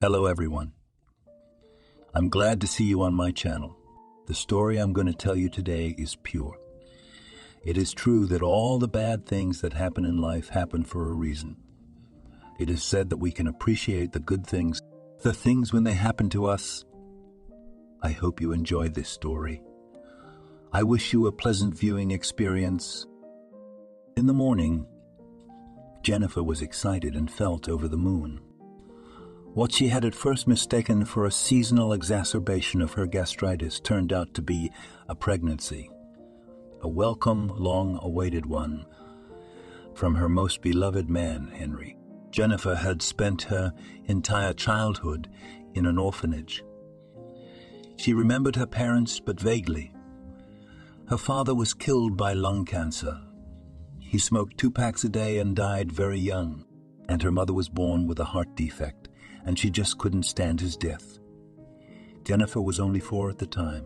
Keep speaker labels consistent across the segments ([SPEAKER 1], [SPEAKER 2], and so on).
[SPEAKER 1] Hello everyone. I'm glad to see you on my channel. The story I'm going to tell you today is pure. It is true that all the bad things that happen in life happen for a reason. It is said that we can appreciate the good things, the things when they happen to us. I hope you enjoyed this story. I wish you a pleasant viewing experience. In the morning, Jennifer was excited and felt over the moon. What she had at first mistaken for a seasonal exacerbation of her gastritis turned out to be a pregnancy, a welcome, long-awaited one from her most beloved man, Henry. Jennifer had spent her entire childhood in an orphanage. She remembered her parents but vaguely. Her father was killed by lung cancer. He smoked 2 packs a day and died very young, and her mother was born with a heart defect, and she just couldn't stand his death. Jennifer was only 4 at the time.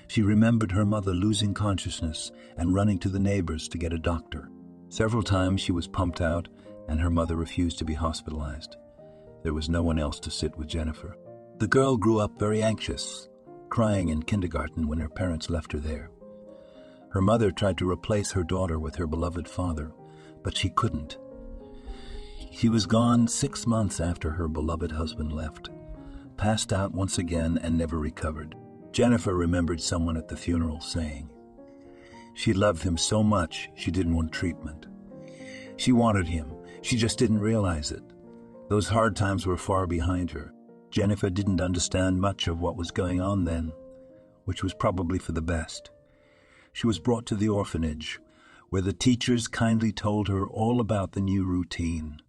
[SPEAKER 1] She remembered her mother losing consciousness and running to the neighbors to get a doctor. Several times she was pumped out, and her mother refused to be hospitalized. There was no one else to sit with Jennifer. The girl grew up very anxious, crying in kindergarten when her parents left her there. Her mother tried to replace her daughter with her beloved father, but she couldn't. She was gone 6 months after her beloved husband left, passed out once again and never recovered. Jennifer remembered someone at the funeral saying she loved him so much she didn't want treatment. She wanted him, she just didn't realize it. Those hard times were far behind her. Jennifer didn't understand much of what was going on then, which was probably for the best. She was brought to the orphanage, where the teachers kindly told her all about the new routine,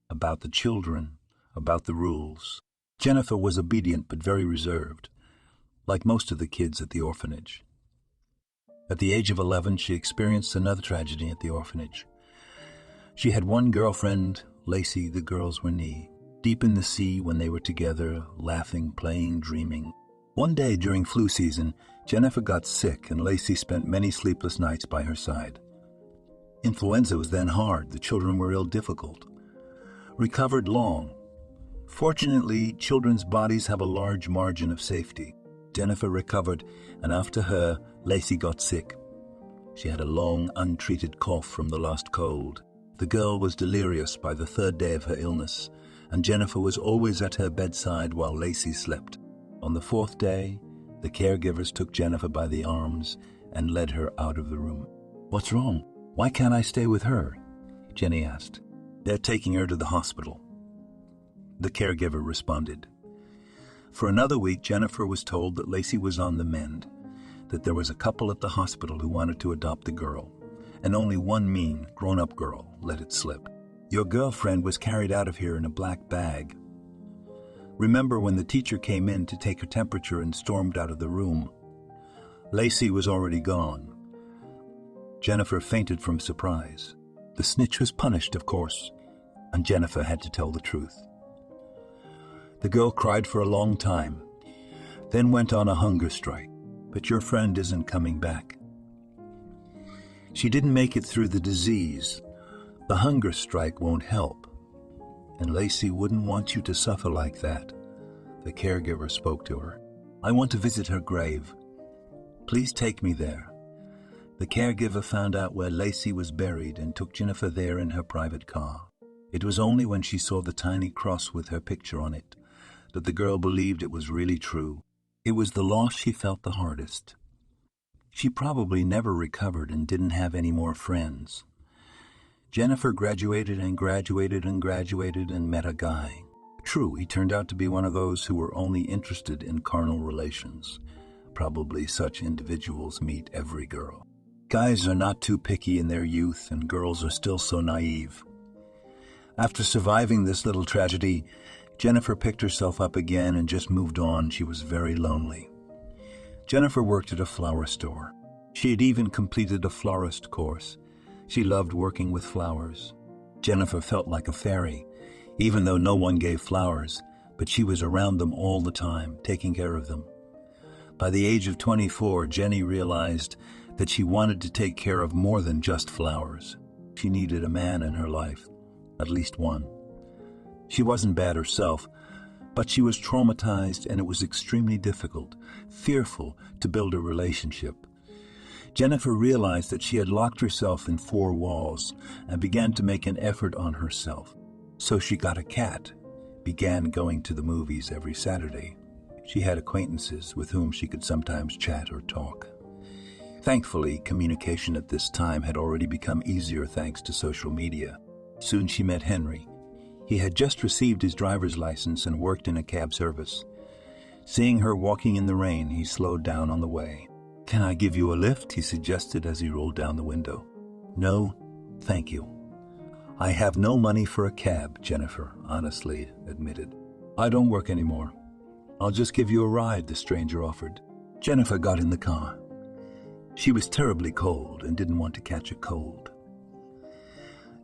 [SPEAKER 1] about the children, about the rules. Jennifer was obedient but very reserved, like most of the kids at the orphanage. At the age of 11, she experienced another tragedy at the orphanage. She had one girlfriend, Lacey, the girls were knee deep in the sea when they were together, laughing, playing, dreaming. One day during flu season, Jennifer got sick and Lacey spent many sleepless nights by her side. Influenza was then hard. The children were ill difficult. Recovered long. Fortunately, children's bodies have a large margin of safety. Jennifer recovered, and after her, Lacey got sick. She had a long, untreated cough from the last cold. The girl was delirious by the 3rd day of her illness, and Jennifer was always at her bedside while Lacey slept. On the 4th day, the caregivers took Jennifer by the arms and led her out of the room. "What's wrong? Why can't I stay with her?" Jenny asked. "They're taking her to the hospital," the caregiver responded. For another week, Jennifer was told that Lacey was on the mend, that there was a couple at the hospital who wanted to adopt the girl, and only one mean, grown-up girl let it slip. "Your girlfriend was carried out of here in a black bag. Remember when the teacher came in to take her temperature and stormed out of the room? Lacey was already gone." Jennifer fainted from surprise. The snitch was punished, of course, and Jennifer had to tell the truth. The girl cried for a long time, then went on a hunger strike. "But your friend isn't coming back. She didn't make it through the disease. The hunger strike won't help. And Lacey wouldn't want you to suffer like that." The caregiver spoke to her. "I want to visit her grave. Please take me there." The caregiver found out where Lacey was buried and took Jennifer there in her private car. It was only when she saw the tiny cross with her picture on it that the girl believed it was really true. It was the loss she felt the hardest. She probably never recovered and didn't have any more friends. Jennifer graduated and graduated and graduated and met a guy. True, he turned out to be one of those who were only interested in carnal relations. Probably such individuals meet every girl. Guys are not too picky in their youth, and girls are still so naive. After surviving this little tragedy, Jennifer picked herself up again and just moved on. She was very lonely. Jennifer worked at a flower store. She had even completed a florist course. She loved working with flowers. Jennifer felt like a fairy, even though no one gave flowers, but she was around them all the time, taking care of them. By the age of 24, Jenny realized that she wanted to take care of more than just flowers. She needed a man in her life, at least one. She wasn't bad herself, But she was traumatized, and it was extremely difficult, fearful to build a relationship. Jennifer realized that she had locked herself in four walls and began to make an effort on herself. So she got a cat, began going to the movies every Saturday. She had acquaintances with whom she could sometimes chat or talk. Thankfully, communication at this time had already become easier thanks to social media. Soon she met Henry. He had just received his driver's license and worked in a cab service. Seeing her walking in the rain, he slowed down on the way. "Can I give you a lift?" he suggested as he rolled down the window. "No, thank you." "I have no money for a cab," Jennifer honestly admitted. "I don't work anymore. I'll just give you a ride," the stranger offered. Jennifer got in the car. She was terribly cold and didn't want to catch a cold.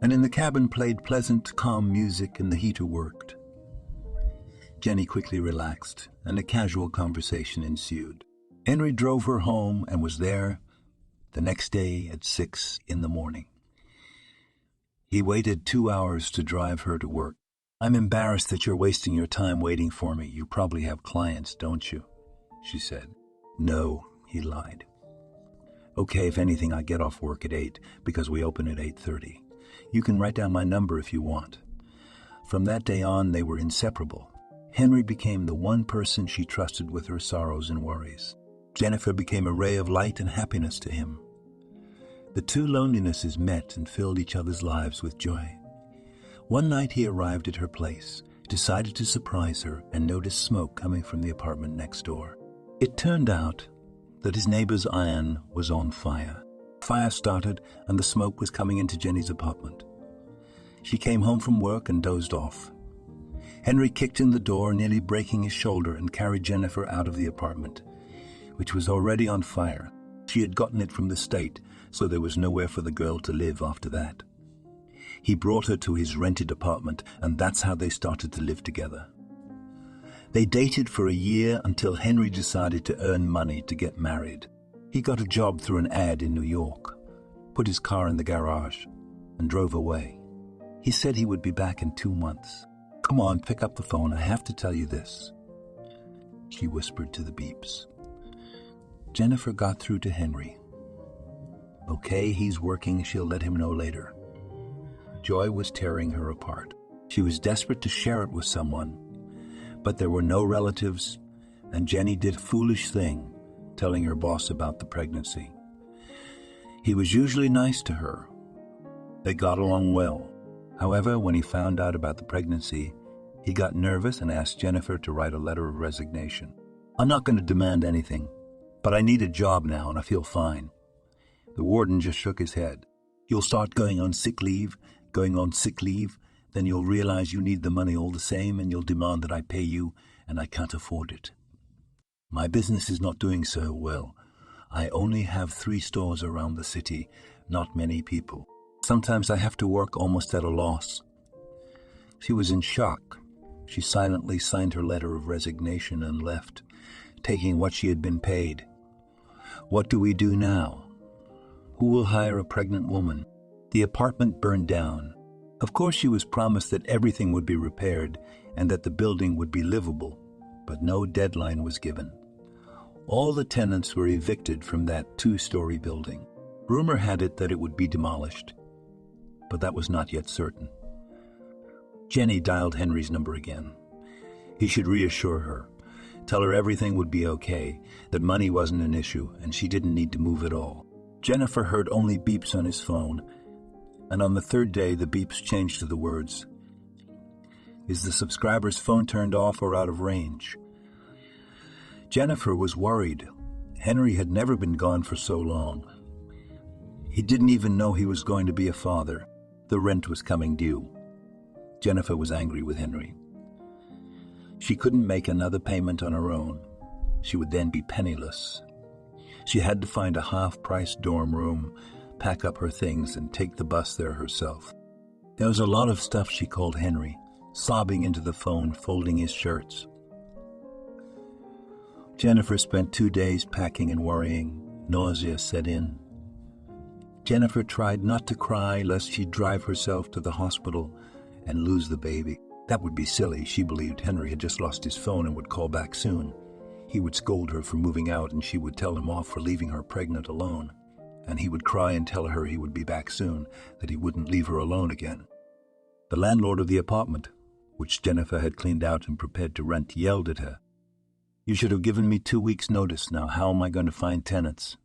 [SPEAKER 1] And in the cabin played pleasant, calm music and the heater worked. Jenny quickly relaxed and a casual conversation ensued. Henry drove her home and was there the next day at 6 in the morning. He waited 2 hours to drive her to work. "I'm embarrassed that you're wasting your time waiting for me. You probably have clients, don't you?" she said. "No," he lied. "Okay, if anything, I get off work at 8 because we open at 8:30. You can write down my number if you want." From that day on, they were inseparable. Henry became the one person she trusted with her sorrows and worries. Jennifer became a ray of light and happiness to him. The two lonelinesses met and filled each other's lives with joy. One night he arrived at her place, decided to surprise her, and noticed smoke coming from the apartment next door. It turned out that his neighbor's iron was on fire. Fire started and the smoke was coming into Jenny's apartment. She came home from work and dozed off. Henry kicked in the door, nearly breaking his shoulder, and carried Jennifer out of the apartment, which was already on fire. She had gotten it from the state, so there was nowhere for the girl to live after that. He brought her to his rented apartment, and that's how they started to live together. They dated for a year until Henry decided to earn money to get married. He got a job through an ad in New York, put his car in the garage, and drove away. He said he would be back in 2 months. "Come on, pick up the phone. I have to tell you this," she whispered to the beeps. Jennifer got through to Henry. Okay, he's working. She'll let him know later. Joy was tearing her apart. She was desperate to share it with someone, but there were no relatives, and Jenny did a foolish thing, telling her boss about the pregnancy. He was usually nice to her. They got along well. However, when he found out about the pregnancy, he got nervous and asked Jennifer to write a letter of resignation. "I'm not going to demand anything, but I need a job now and I feel fine." The warden just shook his head. "You'll start going on sick leave, then you'll realize you need the money all the same and you'll demand that I pay you, and I can't afford it. My business is not doing so well. I only have 3 stores around the city, not many people. Sometimes I have to work almost at a loss." She was in shock. She silently signed her letter of resignation and left, taking what she had been paid. What do we do now? Who will hire a pregnant woman? The apartment burned down. Of course, she was promised that everything would be repaired and that the building would be livable, but no deadline was given. All the tenants were evicted from that 2-story building. Rumor had it that it would be demolished, but that was not yet certain. Jenny dialed Henry's number again. He should reassure her, tell her everything would be okay, that money wasn't an issue, and she didn't need to move at all. Jennifer heard only beeps on his phone, and on the 3rd day the beeps changed to the words, "Is the subscriber's phone turned off or out of range?" Jennifer was worried. Henry had never been gone for so long. He didn't even know he was going to be a father. The rent was coming due. Jennifer was angry with Henry. She couldn't make another payment on her own. She would then be penniless. She had to find a half-price dorm room, pack up her things, and take the bus there herself. There was a lot of stuff, she called Henry, sobbing into the phone, folding his shirts. Jennifer spent 2 days packing and worrying. Nausea set in. Jennifer tried not to cry lest she'd drive herself to the hospital and lose the baby. That would be silly. She believed Henry had just lost his phone and would call back soon. He would scold her for moving out, and she would tell him off for leaving her pregnant alone. And he would cry and tell her he would be back soon, that he wouldn't leave her alone again. The landlord of the apartment, which Jennifer had cleaned out and prepared to rent, yelled at her. "You should have given me 2 weeks' notice. Now how am I going to find tenants?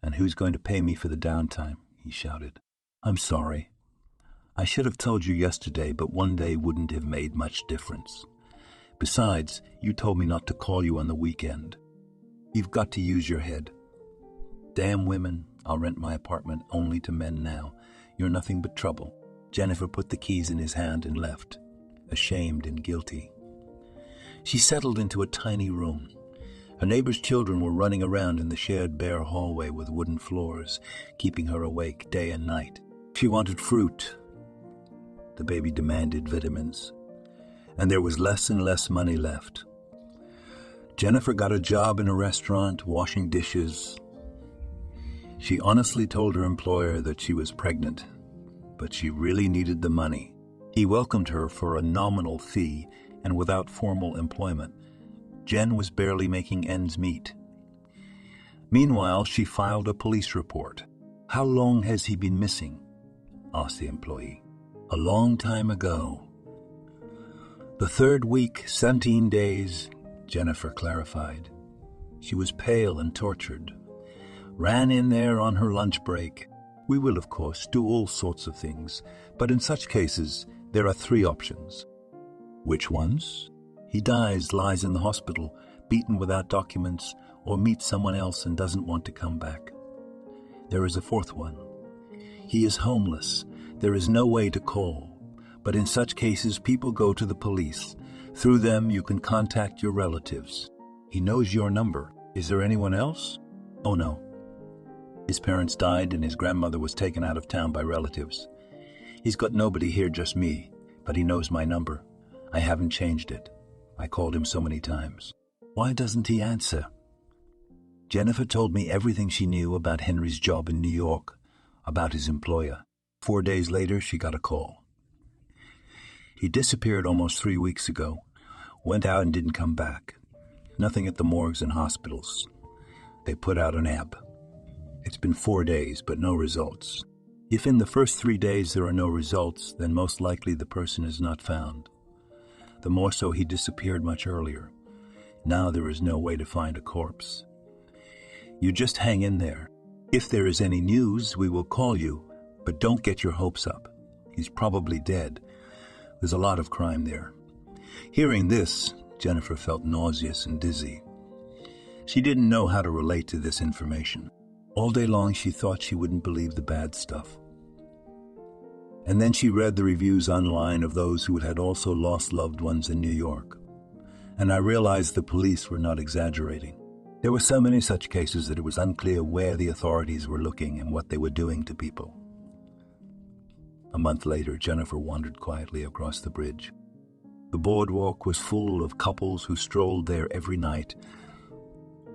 [SPEAKER 1] And who's going to pay me for the downtime?" he shouted. "I'm sorry. I should have told you yesterday, but one day wouldn't have made much difference. Besides, you told me not to call you on the weekend. You've got to use your head. Damn women, I'll rent my apartment only to men now. You're nothing but trouble." Jennifer put the keys in his hand and left, ashamed and guilty. She settled into a tiny room. Her neighbor's children were running around in the shared bare hallway with wooden floors, keeping her awake day and night. She wanted fruit. The baby demanded vitamins. And there was less and less money left. Jennifer got a job in a restaurant, washing dishes. She honestly told her employer that she was pregnant, but she really needed the money. He welcomed her for a nominal fee and without formal employment. Jen was barely making ends meet. Meanwhile, she filed a police report. "How long has he been missing?" asked the employee. "A long time ago." "The third week, 17 days, Jennifer clarified. She was pale and tortured. "Ran in there on her lunch break. We will, of course, do all sorts of things, but in such cases, there are 3 options." "Which ones?" "He dies, lies in the hospital, beaten without documents, or meets someone else and doesn't want to come back. There is a 4th one. He is homeless. There is no way to call. But in such cases, people go to the police. Through them, you can contact your relatives. He knows your number. Is there anyone else?" "Oh, no. His parents died and his grandmother was taken out of town by relatives. He's got nobody here, just me, but he knows my number. I haven't changed it. I called him so many times." "Why doesn't he answer?" Jennifer told me everything she knew about Henry's job in New York, about his employer. 4 days later, she got a call. "He disappeared almost 3 weeks ago. Went out and didn't come back. Nothing at the morgues and hospitals. They put out an ad. It's been 4 days, but no results. If in the first 3 days there are no results, then most likely the person is not found. The more so he disappeared much earlier. Now there is no way to find a corpse. You just hang in there. If there is any news, we will call you, but don't get your hopes up. He's probably dead. There's a lot of crime there." Hearing this, Jennifer felt nauseous and dizzy. She didn't know how to relate to this information. All day long she thought she wouldn't believe the bad stuff. And then she read the reviews online of those who had also lost loved ones in New York. And I realized the police were not exaggerating. There were so many such cases that it was unclear where the authorities were looking and what they were doing to people. A month later, Jennifer wandered quietly across the bridge. The boardwalk was full of couples who strolled there every night.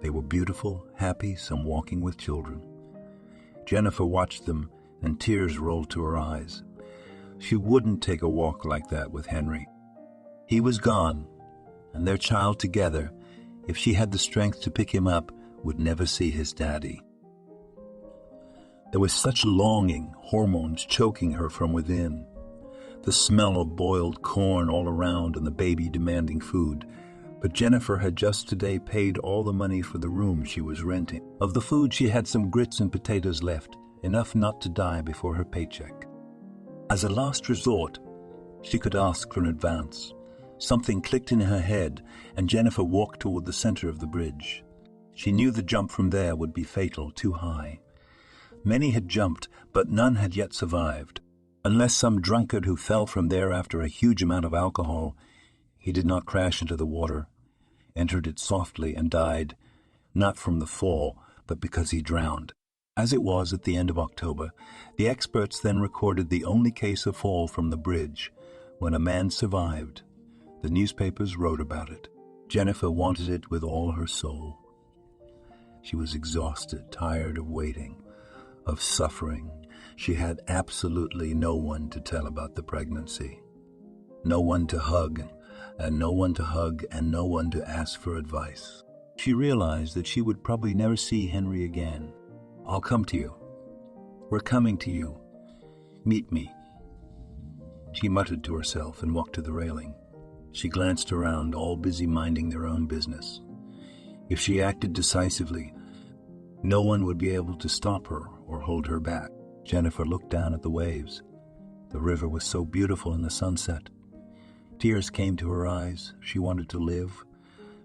[SPEAKER 1] They were beautiful, happy, some walking with children. Jennifer watched them, and tears rolled to her eyes. She wouldn't take a walk like that with Henry. He was gone, and their child together, if she had the strength to pick him up, would never see his daddy. There was such longing, hormones choking her from within. The smell of boiled corn all around and the baby demanding food. But Jennifer had just today paid all the money for the room she was renting. Of the food, she had some grits and potatoes left, enough not to die before her paycheck. As a last resort, she could ask for an advance. Something clicked in her head, and Jennifer walked toward the center of the bridge. She knew the jump from there would be fatal, too high. Many had jumped, but none had yet survived. Unless some drunkard who fell from there after a huge amount of alcohol, he did not crash into the water, entered it softly, and died, not from the fall, but because he drowned. As it was at the end of October, the experts then recorded the only case of fall from the bridge. When a man survived, the newspapers wrote about it. Jennifer wanted it with all her soul. She was exhausted, tired of waiting, of suffering. She had absolutely no one to tell about the pregnancy. No one to hug, and no one to hug, and no one to ask for advice. She realized that she would probably never see Henry again. "I'll come to you. We're coming to you. Meet me," she muttered to herself and walked to the railing. She glanced around, all busy minding their own business. If she acted decisively, no one would be able to stop her or hold her back. Jennifer looked down at the waves. The river was so beautiful in the sunset. Tears came to her eyes. She wanted to live,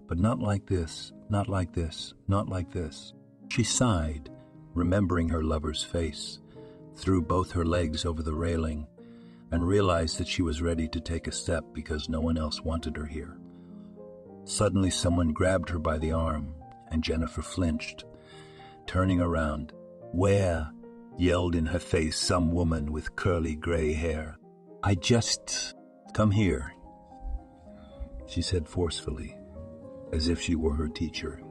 [SPEAKER 1] but not like this, not like this, not like this. She sighed, remembering her lover's face, threw both her legs over the railing, and realized that she was ready to take a step because no one else wanted her here. Suddenly someone grabbed her by the arm, and Jennifer flinched. Turning around, "Where?" yelled in her face some woman with curly gray hair. "Come here," she said forcefully, as if she were her teacher.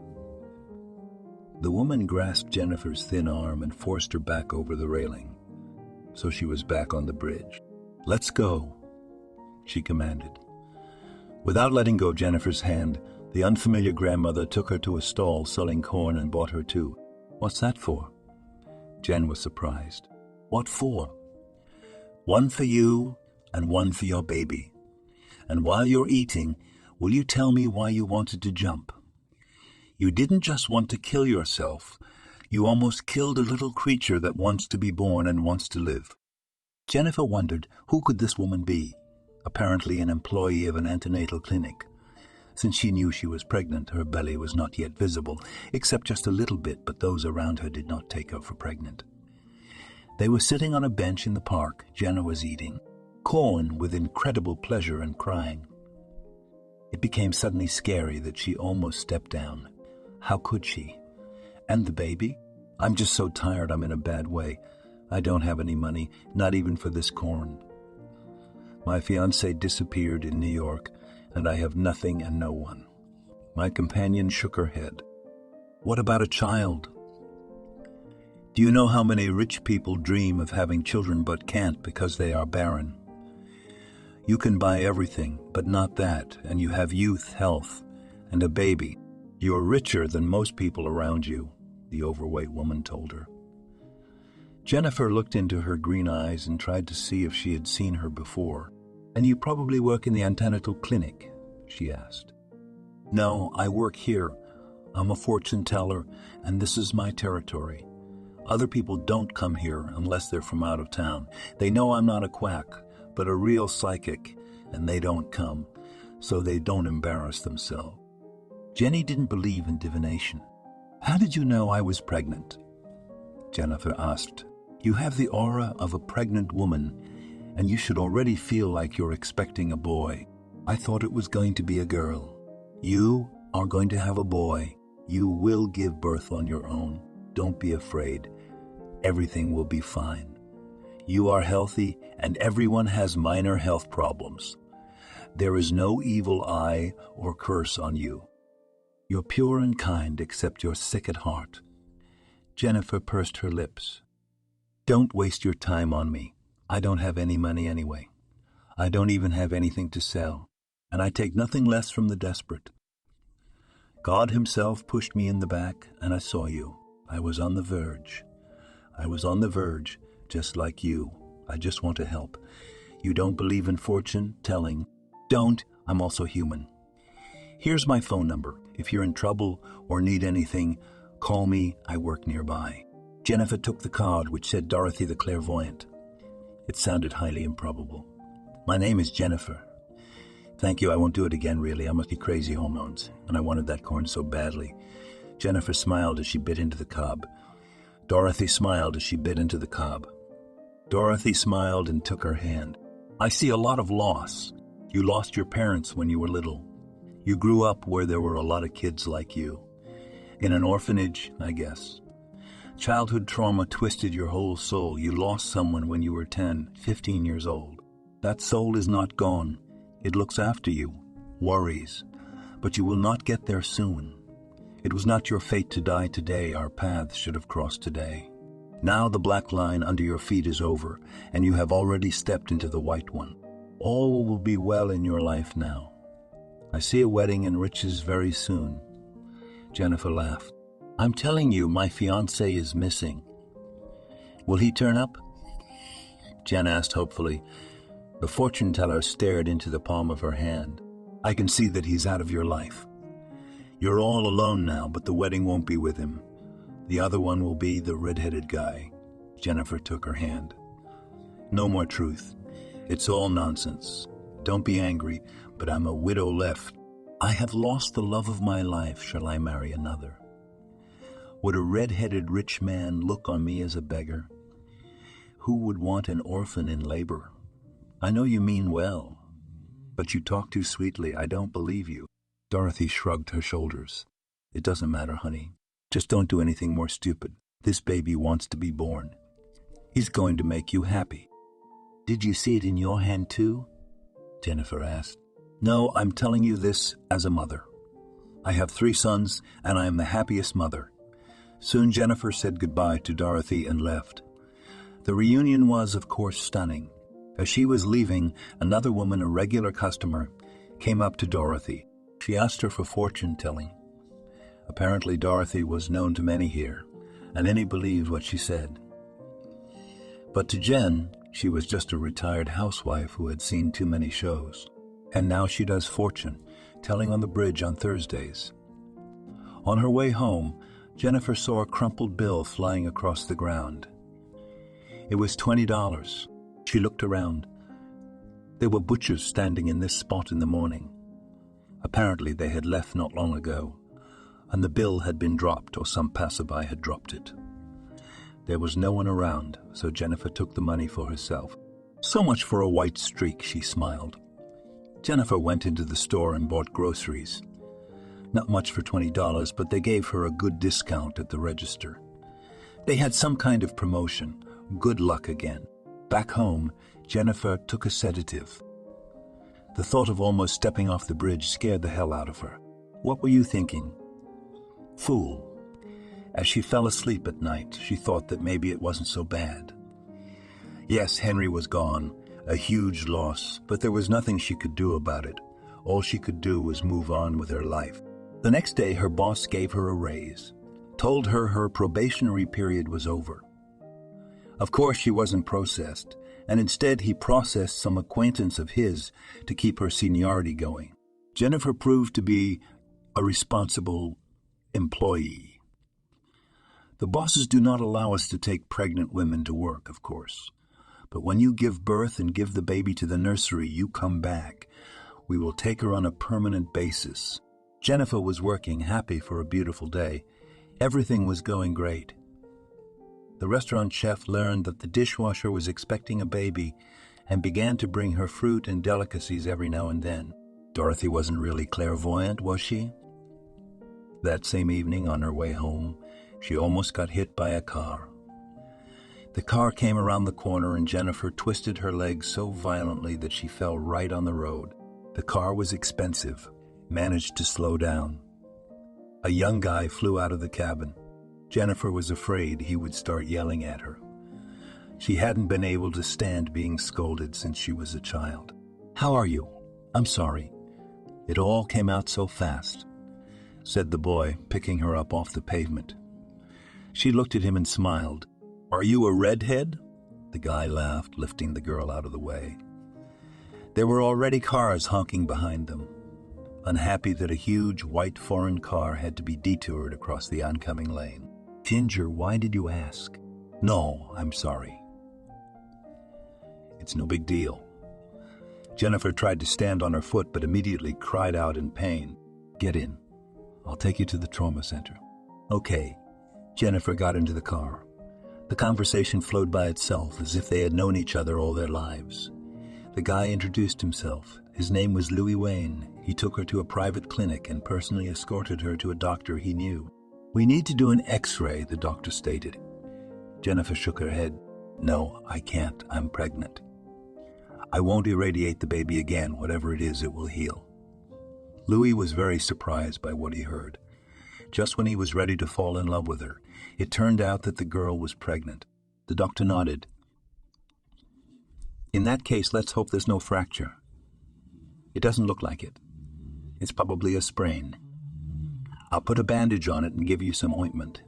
[SPEAKER 1] The woman grasped Jennifer's thin arm and forced her back over the railing, so she was back on the bridge. "Let's go," she commanded. Without letting go of Jennifer's hand, the unfamiliar grandmother took her to a stall selling corn and bought her two. "What's that for?" Jen was surprised. "What for?" "One for you and one for your baby. And while you're eating, will you tell me why you wanted to jump? You didn't just want to kill yourself. You almost killed a little creature that wants to be born and wants to live." Jennifer wondered who could this woman be, apparently an employee of an antenatal clinic. Since she knew she was pregnant, her belly was not yet visible, except just a little bit, but those around her did not take her for pregnant. They were sitting on a bench in the park. Jenna was eating corn with incredible pleasure and crying. It became suddenly scary that she almost stepped down. How could she? "And the baby? I'm just so tired I'm in a bad way. I don't have any money, not even for this corn. My fiancé disappeared in New York, and I have nothing and no one." My companion shook her head. "What about a child? Do you know how many rich people dream of having children but can't because they are barren? You can buy everything, but not that, and you have youth, health, and a baby. You're richer than most people around you," the overweight woman told her. Jennifer looked into her green eyes and tried to see if she had seen her before. "And you probably work in the antenatal clinic?" she asked. "No, I work here. I'm a fortune teller, and this is my territory. Other people don't come here unless they're from out of town. They know I'm not a quack, but a real psychic, and they don't come, so they don't embarrass themselves." Jenny didn't believe in divination. "How did you know I was pregnant?" Jennifer asked. "You have the aura of a pregnant woman, and you should already feel like you're expecting a boy. I thought it was going to be a girl. You are going to have a boy. You will give birth on your own. Don't be afraid. Everything will be fine. You are healthy, and everyone has minor health problems. There is no evil eye or curse on you. You're pure and kind, except you're sick at heart." Jennifer pursed her lips. "Don't waste your time on me. I don't have any money anyway. I don't even have anything to sell, and I take nothing less from the desperate. God himself pushed me in the back, and I saw you. I was on the verge. I was on the verge, just like you. I just want to help. You don't believe in fortune telling? Don't. I'm also human. Here's my phone number. If you're in trouble or need anything, call me. I work nearby." Jennifer took the card, which said Dorothy the Clairvoyant. It sounded highly improbable. "My name is Jennifer. Thank you, I won't do it again, really. I must be crazy hormones, and I wanted that corn so badly." Jennifer smiled as she bit into the cob. Dorothy smiled as she bit into the cob. Dorothy smiled and took her hand. "I see a lot of loss. You lost your parents when you were little. You grew up where there were a lot of kids like you. In an orphanage, I guess. Childhood trauma twisted your whole soul. You lost someone when you were 10, 15 years old. That soul is not gone. It looks after you, worries, but you will not get there soon. It was not your fate to die today. Our paths should have crossed today. Now the black line under your feet is over, and you have already stepped into the white one. All will be well in your life now. I see a wedding and riches very soon." Jennifer laughed. "I'm telling you, my fiancé is missing." "Will he turn up?" Jen asked hopefully. The fortune teller stared into the palm of her hand. "I can see that he's out of your life. You're all alone now, but the wedding won't be with him. The other one will be the red-headed guy." Jennifer took her hand. "No more truth. It's all nonsense. Don't be angry, but I'm a widow left. I have lost the love of my life. Shall I marry another? Would a red-headed rich man look on me as a beggar? Who would want an orphan in labor? I know you mean well, but you talk too sweetly. I don't believe you." Dorothy shrugged her shoulders. "It doesn't matter, honey. Just don't do anything more stupid. This baby wants to be born. He's going to make you happy." "Did you see it in your hand too?" Jennifer asked. "No, I'm telling you this as a mother. I have 3 sons, and I am the happiest mother." Soon Jennifer said goodbye to Dorothy and left. The reunion was, of course, stunning. As she was leaving, another woman, a regular customer, came up to Dorothy. She asked her for fortune-telling. Apparently Dorothy was known to many here, and many believed what she said. But to Jen, she was just a retired housewife who had seen too many shows. And now she does fortune-telling on the bridge on Thursdays. On her way home, Jennifer saw a crumpled bill flying across the ground. It was $20. She looked around. There were butchers standing in this spot in the morning. Apparently they had left not long ago, and the bill had been dropped, or some passerby had dropped it. There was no one around, so Jennifer took the money for herself. "So much for a white streak," she smiled. Jennifer went into the store and bought groceries. Not much for $20, but they gave her a good discount at the register. They had some kind of promotion. Good luck again. Back home, Jennifer took a sedative. The thought of almost stepping off the bridge scared the hell out of her. What were you thinking? Fool. As she fell asleep at night, she thought that maybe it wasn't so bad. Yes, Henry was gone, a huge loss, but there was nothing she could do about it. All she could do was move on with her life. The next day, her boss gave her a raise, told her her probationary period was over. Of course, she wasn't processed, and instead he processed some acquaintance of his to keep her seniority going. Jennifer proved to be a responsible employee. The bosses do not allow us to take pregnant women to work, of course. But when you give birth and give the baby to the nursery, you come back. We will take her on a permanent basis. Jennifer was working, happy for a beautiful day. Everything was going great. The restaurant chef learned that the dishwasher was expecting a baby and began to bring her fruit and delicacies every now and then. Dorothy wasn't really clairvoyant, was she? That same evening, on her way home, she almost got hit by a car. The car came around the corner and Jennifer twisted her leg so violently that she fell right on the road. The car was expensive, managed to slow down. A young guy flew out of the cabin. Jennifer was afraid he would start yelling at her. She hadn't been able to stand being scolded since she was a child. "How are you? I'm sorry. It all came out so fast," said the boy, picking her up off the pavement. She looked at him and smiled. "Are you a redhead?" The guy laughed, lifting the girl out of the way. There were already cars honking behind them, unhappy that a huge white foreign car had to be detoured across the oncoming lane. "Ginger, why did you ask?" "No, I'm sorry." "It's no big deal." Jennifer tried to stand on her foot, but immediately cried out in pain. "Get in. I'll take you to the trauma center." "Okay." Jennifer got into the car. The conversation flowed by itself, as if they had known each other all their lives. The guy introduced himself. His name was Louis Wayne. He took her to a private clinic and personally escorted her to a doctor he knew. "We need to do an X-ray," the doctor stated. Jennifer shook her head. "No, I can't. I'm pregnant. I won't irradiate the baby again. Whatever it is, it will heal." Louis was very surprised by what he heard. Just when he was ready to fall in love with her, it turned out that the girl was pregnant. The doctor nodded. In that case, let's hope there's no fracture. It doesn't look like it. It's probably a sprain. I'll put a bandage on it and give you some ointment.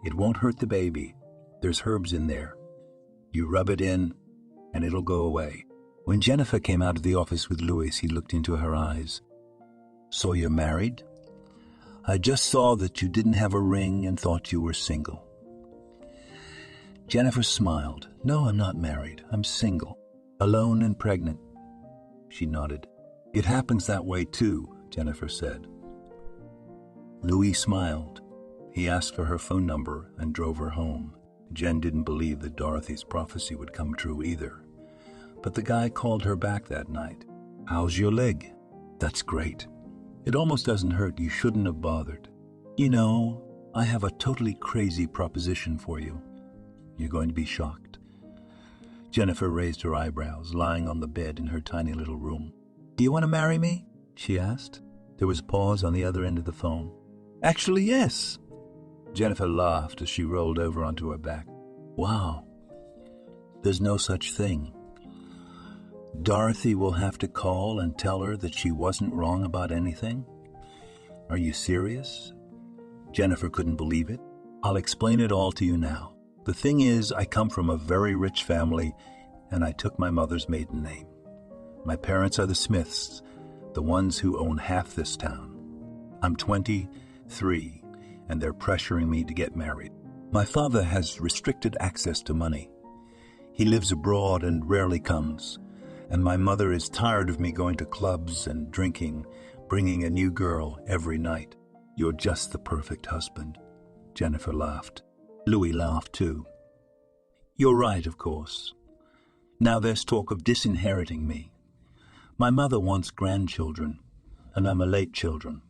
[SPEAKER 1] It won't hurt the baby. There's herbs in there. You rub it in, and it'll go away. When Jennifer came out of the office with Louis, he looked into her eyes. So you're married? I just saw that you didn't have a ring and thought you were single. Jennifer smiled. No, I'm not married. I'm single. Alone and pregnant. She nodded. It happens that way too, Jennifer said. Louis smiled. He asked for her phone number and drove her home. Jen didn't believe that Dorothy's prophecy would come true either. But the guy called her back that night. How's your leg? That's great. It almost doesn't hurt. You shouldn't have bothered. You know, I have a totally crazy proposition for you. You're going to be shocked. Jennifer raised her eyebrows, lying on the bed in her tiny little room. Do you want to marry me? She asked. There was a pause on the other end of the phone. Actually, yes. Jennifer laughed as she rolled over onto her back. Wow. There's no such thing. Dorothy will have to call and tell her that she wasn't wrong about anything? Are you serious? Jennifer couldn't believe it. I'll explain it all to you now. The thing is, I come from a very rich family, and I took my mother's maiden name. My parents are the Smiths, the ones who own half this town. I'm 23, and they're pressuring me to get married. My father has restricted access to money. He lives abroad and rarely comes, and my mother is tired of me going to clubs and drinking, bringing a new girl every night. You're just the perfect husband. Jennifer laughed. Louis laughed too. You're right, of course. Now there's talk of disinheriting me. My mother wants grandchildren, and I'm a late children.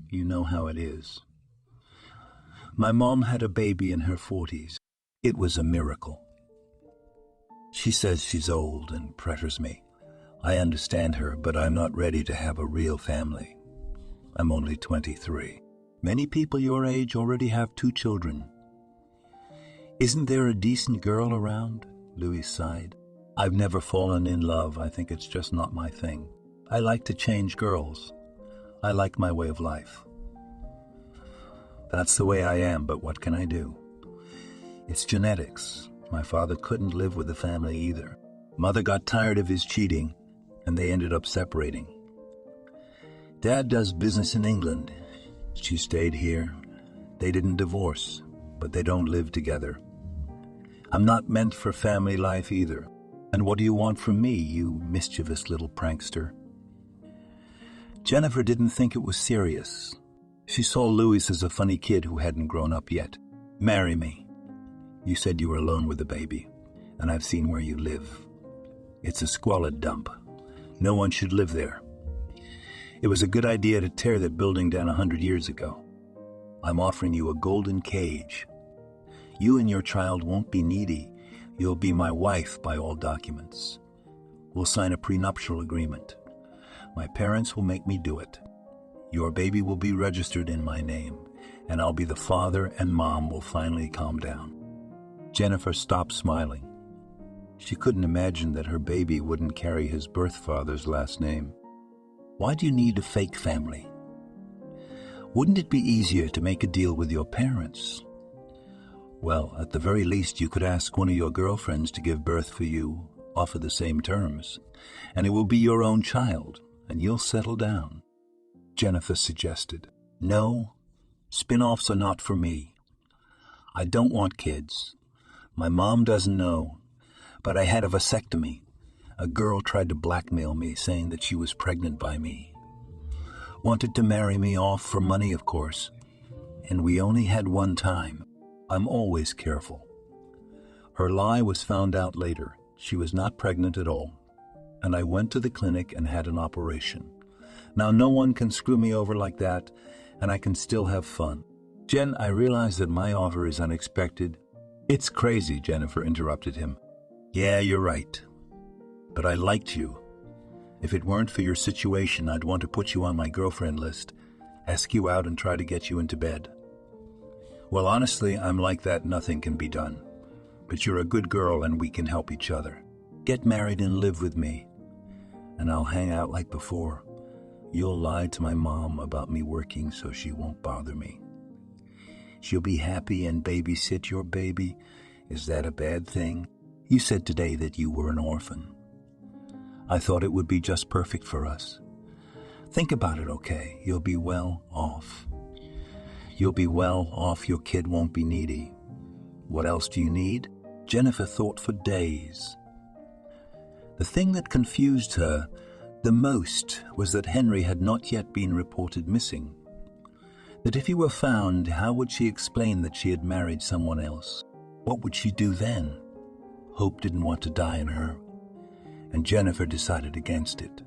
[SPEAKER 1] You know how it is. My mom had a baby in her 40s. It was a miracle. She says she's old and pressures me. I understand her, but I'm not ready to have a real family. I'm only 23. Many people your age already have 2 children. Isn't there a decent girl around? Louis sighed. I've never fallen in love. I think it's just not my thing. I like to change girls. I like my way of life. That's the way I am, but what can I do? It's genetics. My father couldn't live with the family either. Mother got tired of his cheating, and they ended up separating. Dad does business in England. She stayed here. They didn't divorce, but they don't live together. I'm not meant for family life either. And what do you want from me, you mischievous little prankster? Jennifer didn't think it was serious. She saw Louis as a funny kid who hadn't grown up yet. Marry me. You said you were alone with the baby, and I've seen where you live. It's a squalid dump. No one should live there. It was a good idea to tear that building down 100 years ago. I'm offering you a golden cage. You and your child won't be needy. You'll be my wife by all documents. We'll sign a prenuptial agreement. My parents will make me do it. Your baby will be registered in my name, and I'll be the father, and Mom will finally calm down. Jennifer stopped smiling. She couldn't imagine that her baby wouldn't carry his birth father's last name. Why do you need a fake family? Wouldn't it be easier to make a deal with your parents? Well, at the very least, you could ask one of your girlfriends to give birth for you, offer the same terms, and it will be your own child, and you'll settle down. Jennifer suggested. No, spin-offs are not for me. I don't want kids. My mom doesn't know, but I had a vasectomy. A girl tried to blackmail me, saying that she was pregnant by me. Wanted to marry me off for money, of course, and we only had one time. I'm always careful. Her lie was found out later. She was not pregnant at all, and I went to the clinic and had an operation. Now no one can screw me over like that, and I can still have fun. Jen, I realize that my offer is unexpected. It's crazy, Jennifer interrupted him. Yeah, you're right. But I liked you. If it weren't for your situation, I'd want to put you on my girlfriend list, ask you out and try to get you into bed. Well, honestly, I'm like that. Nothing can be done. But you're a good girl and we can help each other. Get married and live with me, and I'll hang out like before. You'll lie to my mom about me working so she won't bother me. She'll be happy and babysit your baby. Is that a bad thing? You said today that you were an orphan. I thought it would be just perfect for us. Think about it, okay? You'll be well off. You'll be well off, your kid won't be needy. What else do you need? Jennifer thought for days. The thing that confused her the most was that Henry had not yet been reported missing. That if he were found, how would she explain that she had married someone else? What would she do then? Hope didn't want to die in her, and Jennifer decided against it.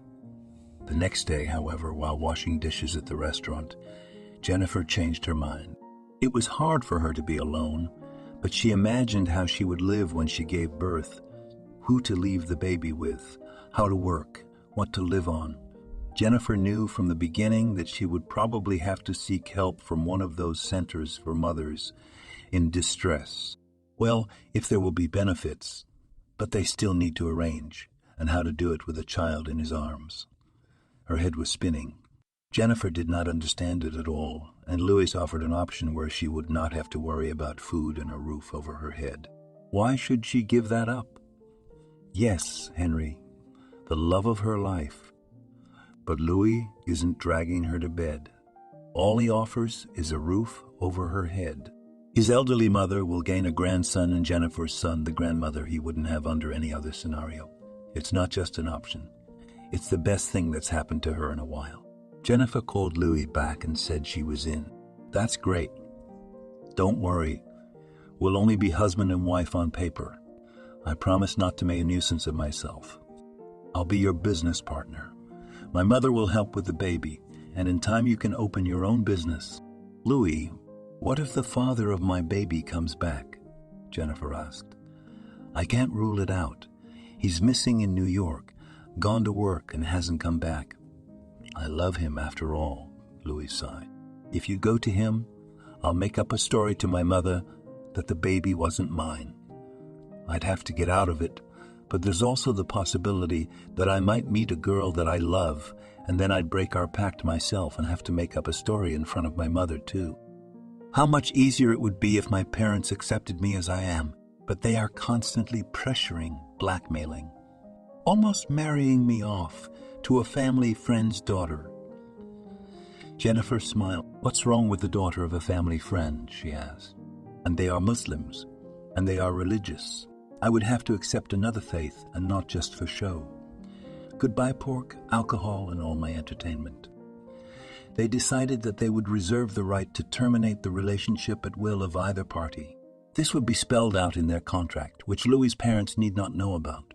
[SPEAKER 1] The next day, however, while washing dishes at the restaurant, Jennifer changed her mind. It was hard for her to be alone, but she imagined how she would live when she gave birth, who to leave the baby with, how to work, what to live on. Jennifer knew from the beginning that she would probably have to seek help from one of those centers for mothers in distress. Well, if there will be benefits, but they still need to arrange, and how to do it with a child in his arms. Her head was spinning. Jennifer did not understand it at all, and Louis offered an option where she would not have to worry about food and a roof over her head. Why should she give that up? Yes, Henry, the love of her life. But Louis isn't dragging her to bed. All he offers is a roof over her head. His elderly mother will gain a grandson, and Jennifer's son the grandmother he wouldn't have under any other scenario. It's not just an option. It's the best thing that's happened to her in a while. Jennifer called Louis back and said she was in. That's great. Don't worry. We'll only be husband and wife on paper. I promise not to make a nuisance of myself. I'll be your business partner. My mother will help with the baby, and in time you can open your own business. Louis, what if the father of my baby comes back? Jennifer asked. I can't rule it out. He's missing in New York, gone to work and hasn't come back. I love him after all, Louis sighed. If you go to him, I'll make up a story to my mother that the baby wasn't mine. I'd have to get out of it, but there's also the possibility that I might meet a girl that I love, and then I'd break our pact myself and have to make up a story in front of my mother, too. How much easier it would be if my parents accepted me as I am, but they are constantly pressuring, blackmailing, almost marrying me off to a family friend's daughter. Jennifer smiled. What's wrong with the daughter of a family friend, she asked. And they are Muslims, and they are religious. I would have to accept another faith, and not just for show. Goodbye pork, alcohol, and all my entertainment. They decided that they would reserve the right to terminate the relationship at will of either party. This would be spelled out in their contract, which Louis's parents need not know about.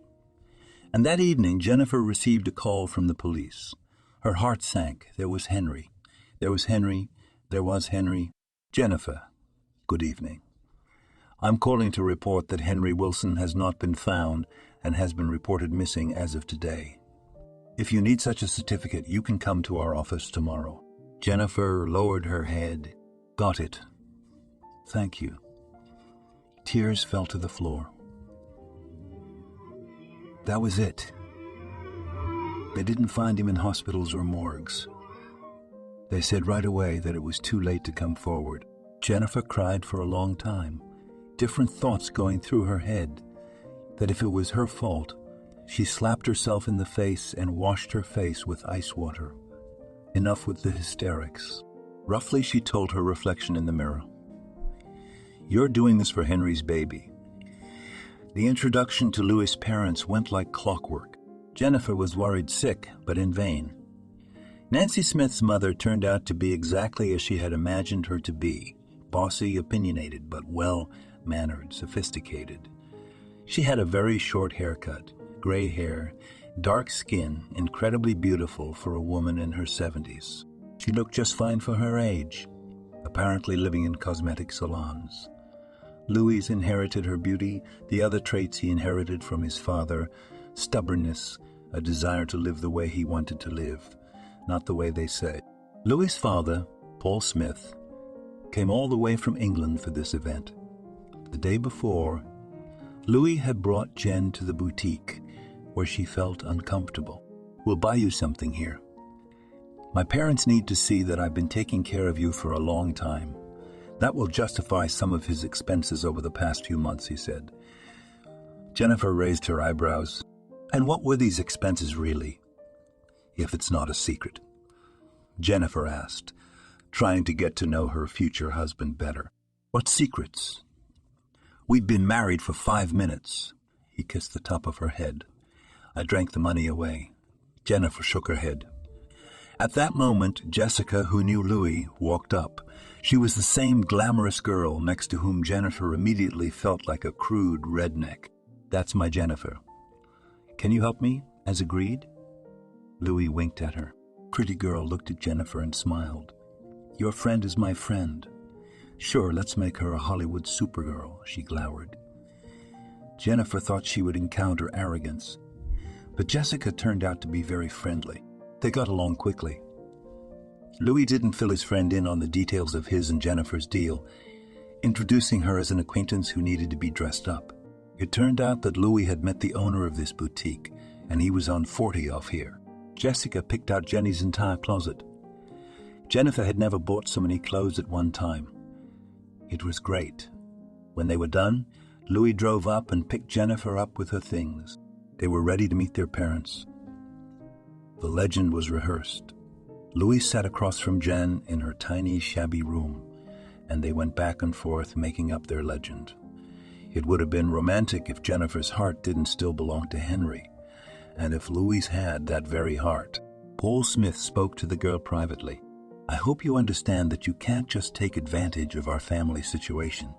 [SPEAKER 1] And that evening, Jennifer received a call from the police. Her heart sank. There was Henry. There was Henry. There was Henry. Jennifer, good evening. I'm calling to report that Henry Wilson has not been found and has been reported missing as of today. If you need such a certificate, you can come to our office tomorrow. Jennifer lowered her head. Got it. Thank you. Tears fell to the floor. That was it. They didn't find him in hospitals or morgues. They said right away that it was too late to come forward. Jennifer cried for a long time, different thoughts going through her head, that if it was her fault, she slapped herself in the face and washed her face with ice water. Enough with the hysterics. Roughly, she told her reflection in the mirror. You're doing this for Henry's baby. The introduction to Louis's parents went like clockwork. Jennifer was worried sick, but in vain. Nancy Smith's mother turned out to be exactly as she had imagined her to be, bossy, opinionated, but well-mannered, sophisticated. She had a very short haircut, gray hair, dark skin, incredibly beautiful for a woman in her 70s. She looked just fine for her age, apparently living in cosmetic salons. Louis inherited her beauty, the other traits he inherited from his father, stubbornness, a desire to live the way he wanted to live, not the way they said. Louis's father, Paul Smith, came all the way from England for this event. The day before, Louis had brought Jen to the boutique where she felt uncomfortable. We'll buy you something here. My parents need to see that I've been taking care of you for a long time. That will justify some of his expenses over the past few months, he said. Jennifer raised her eyebrows. And what were these expenses really, if it's not a secret? Jennifer asked, trying to get to know her future husband better. What secrets? We'd been married for 5 minutes. He kissed the top of her head. I drank the money away. Jennifer shook her head. At that moment, Jessica, who knew Louis, walked up. She was the same glamorous girl next to whom Jennifer immediately felt like a crude redneck. That's my Jennifer. Can you help me, as agreed? Louis winked at her. Pretty girl looked at Jennifer and smiled. Your friend is my friend. Sure, let's make her a Hollywood supergirl, she glowered. Jennifer thought she would encounter arrogance, but Jessica turned out to be very friendly. They got along quickly. Louis didn't fill his friend in on the details of his and Jennifer's deal, introducing her as an acquaintance who needed to be dressed up. It turned out that Louis had met the owner of this boutique, and he was on 40 off here. Jessica picked out Jenny's entire closet. Jennifer had never bought so many clothes at one time. It was great. When they were done, Louis drove up and picked Jennifer up with her things. They were ready to meet their parents. The legend was rehearsed. Louis sat across from Jen in her tiny, shabby room, and they went back and forth making up their legend. It would have been romantic if Jennifer's heart didn't still belong to Henry, and if Louis had that very heart. Paul Smith spoke to the girl privately. I hope you understand that you can't just take advantage of our family situation.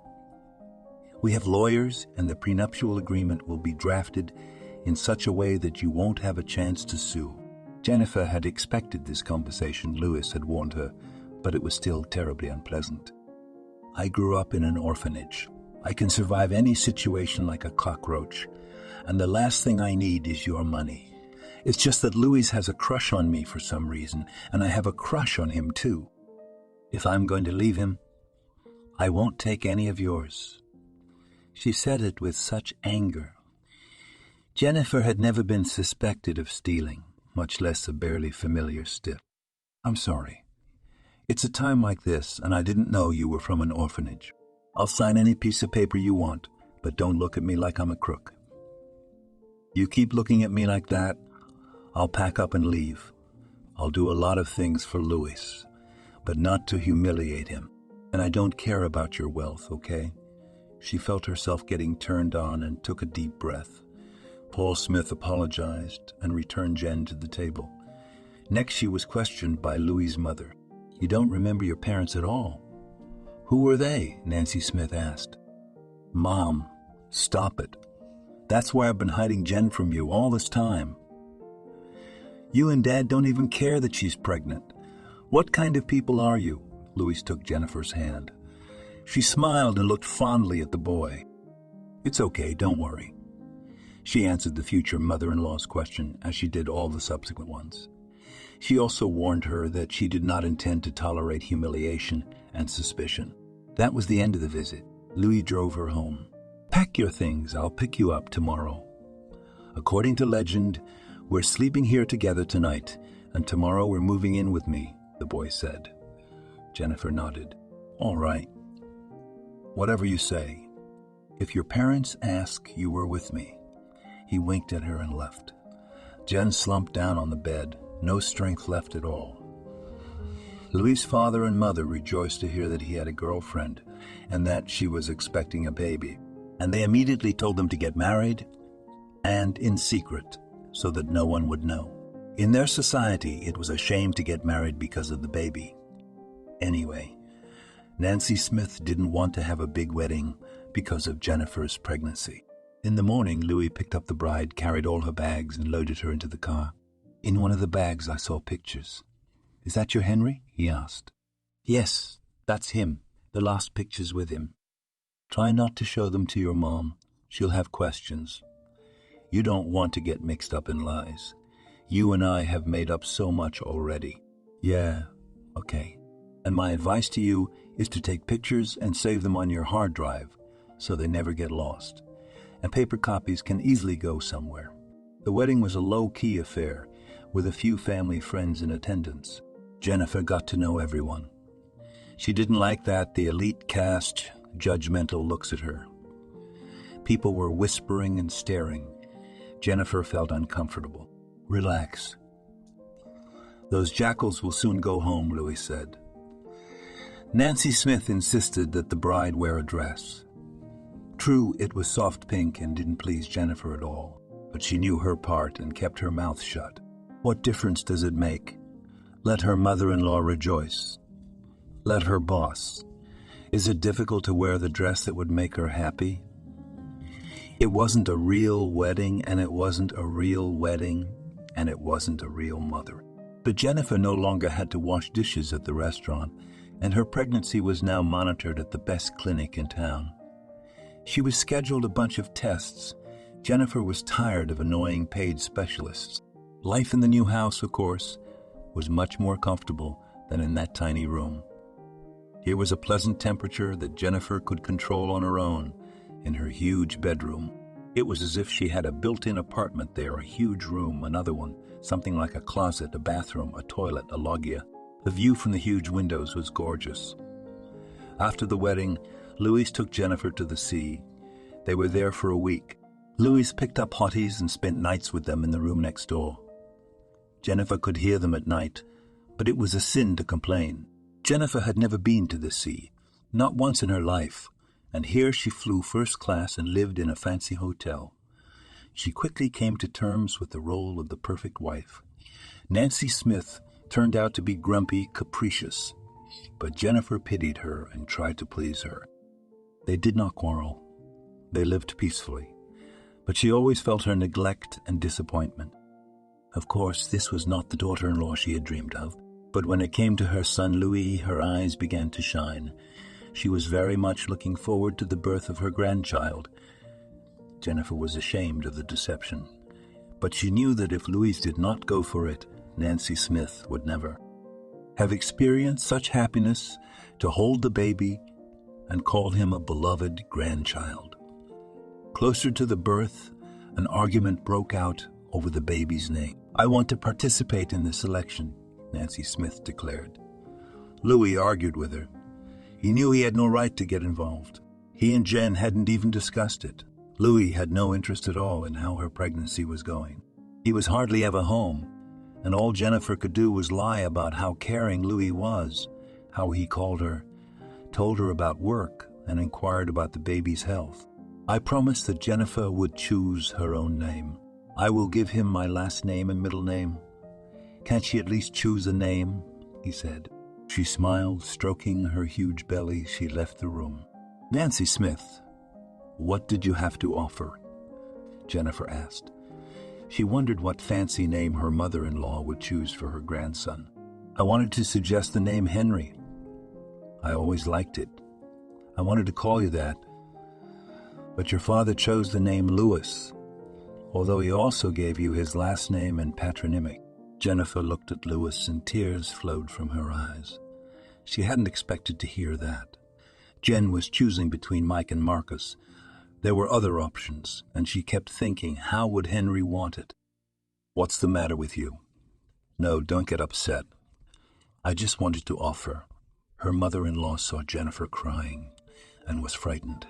[SPEAKER 1] We have lawyers, and the prenuptial agreement will be drafted in such a way that you won't have a chance to sue. Jennifer had expected this conversation, Louis had warned her, but it was still terribly unpleasant. I grew up in an orphanage. I can survive any situation like a cockroach, and the last thing I need is your money. It's just that Louis has a crush on me for some reason, and I have a crush on him too. If I'm going to leave him, I won't take any of yours. She said it with such anger. Jennifer had never been suspected of stealing, much less a barely familiar stiff. I'm sorry. It's a time like this, and I didn't know you were from an orphanage. I'll sign any piece of paper you want, but don't look at me like I'm a crook. You keep looking at me like that, I'll pack up and leave. I'll do a lot of things for Louis, but not to humiliate him. And I don't care about your wealth, okay? She felt herself getting turned on and took a deep breath. Paul Smith apologized and returned Jen to the table. Next, she was questioned by Louis's mother. You don't remember your parents at all? Who were they? Nancy Smith asked. Mom, stop it. That's why I've been hiding Jen from you all this time. You and Dad don't even care that she's pregnant. What kind of people are you? Louis took Jennifer's hand. She smiled and looked fondly at the boy. It's okay, don't worry. She answered the future mother-in-law's question as she did all the subsequent ones. She also warned her that she did not intend to tolerate humiliation and suspicion. That was the end of the visit. Louis drove her home. Pack your things, I'll pick you up tomorrow. According to legend, we're sleeping here together tonight, and tomorrow we're moving in with me, the boy said. Jennifer nodded. All right. Whatever you say. If your parents ask, you were with me. He winked at her and left. Jen slumped down on the bed, no strength left at all. Louis' father and mother rejoiced to hear that he had a girlfriend and that she was expecting a baby, and they immediately told them to get married and in secret so that no one would know. In their society, it was a shame to get married because of the baby. Anyway, Nancy Smith didn't want to have a big wedding because of Jennifer's pregnancy. In the morning, Louis picked up the bride, carried all her bags, and loaded her into the car. In one of the bags, I saw pictures. Is that your Henry? He asked. Yes, that's him. The last picture's with him. Try not to show them to your mom. She'll have questions. You don't want to get mixed up in lies. You and I have made up so much already. Yeah, okay. And my advice to you is to take pictures and save them on your hard drive so they never get lost. And paper copies can easily go somewhere. The wedding was a low-key affair, with a few family friends in attendance. Jennifer got to know everyone. She didn't like that the elite cast judgmental looks at her. People were whispering and staring. Jennifer felt uncomfortable. Relax. Those jackals will soon go home, Louis said. Nancy Smith insisted that the bride wear a dress. True, it was soft pink and didn't please Jennifer at all, but she knew her part and kept her mouth shut. What difference does it make? Let her mother-in-law rejoice. Let her boss. Is it difficult to wear the dress that would make her happy? It wasn't a real wedding, and it wasn't a real wedding, and it wasn't a real mother. But Jennifer no longer had to wash dishes at the restaurant, and her pregnancy was now monitored at the best clinic in town. She was scheduled a bunch of tests. Jennifer was tired of annoying paid specialists. Life in the new house, of course, was much more comfortable than in that tiny room. Here was a pleasant temperature that Jennifer could control on her own in her huge bedroom. It was as if she had a built-in apartment there, a huge room, another one, something like a closet, a bathroom, a toilet, a loggia. The view from the huge windows was gorgeous. After the wedding, Louis took Jennifer to the sea. They were there for a week. Louis picked up hotties and spent nights with them in the room next door. Jennifer could hear them at night, but it was a sin to complain. Jennifer had never been to the sea, not once in her life, and here she flew first class and lived in a fancy hotel. She quickly came to terms with the role of the perfect wife. Nancy Smith turned out to be grumpy, capricious, but Jennifer pitied her and tried to please her. They did not quarrel. They lived peacefully, but she always felt her neglect and disappointment. Of course, this was not the daughter-in-law she had dreamed of, but when it came to her son Louis, her eyes began to shine. She was very much looking forward to the birth of her grandchild. Jennifer was ashamed of the deception, but she knew that if Louis did not go for it, Nancy Smith would never have experienced such happiness to hold the baby and call him a beloved grandchild. Closer to the birth, an argument broke out over the baby's name. "I want to participate in this election," Nancy Smith declared. Louis argued with her. He knew he had no right to get involved. He and Jen hadn't even discussed it. Louis had no interest at all in how her pregnancy was going. He was hardly ever home, and all Jennifer could do was lie about how caring Louis was, how he called her, told her about work, and inquired about the baby's health. "I promised that Jennifer would choose her own name. I will give him my last name and middle name. Can't she at least choose a name?" he said. She smiled, stroking her huge belly. She left the room. "Nancy Smith, what did you have to offer?" Jennifer asked. She wondered what fancy name her mother-in-law would choose for her grandson. "I wanted to suggest the name Henry. I always liked it. I wanted to call you that. But your father chose the name Louis, although he also gave you his last name and patronymic." Jennifer looked at Louis and tears flowed from her eyes. She hadn't expected to hear that. Jen was choosing between Mike and Marcus. There were other options, and she kept thinking, how would Henry want it? "What's the matter with you?" "No, don't get upset. I just wanted to offer." Her mother-in-law saw Jennifer crying and was frightened.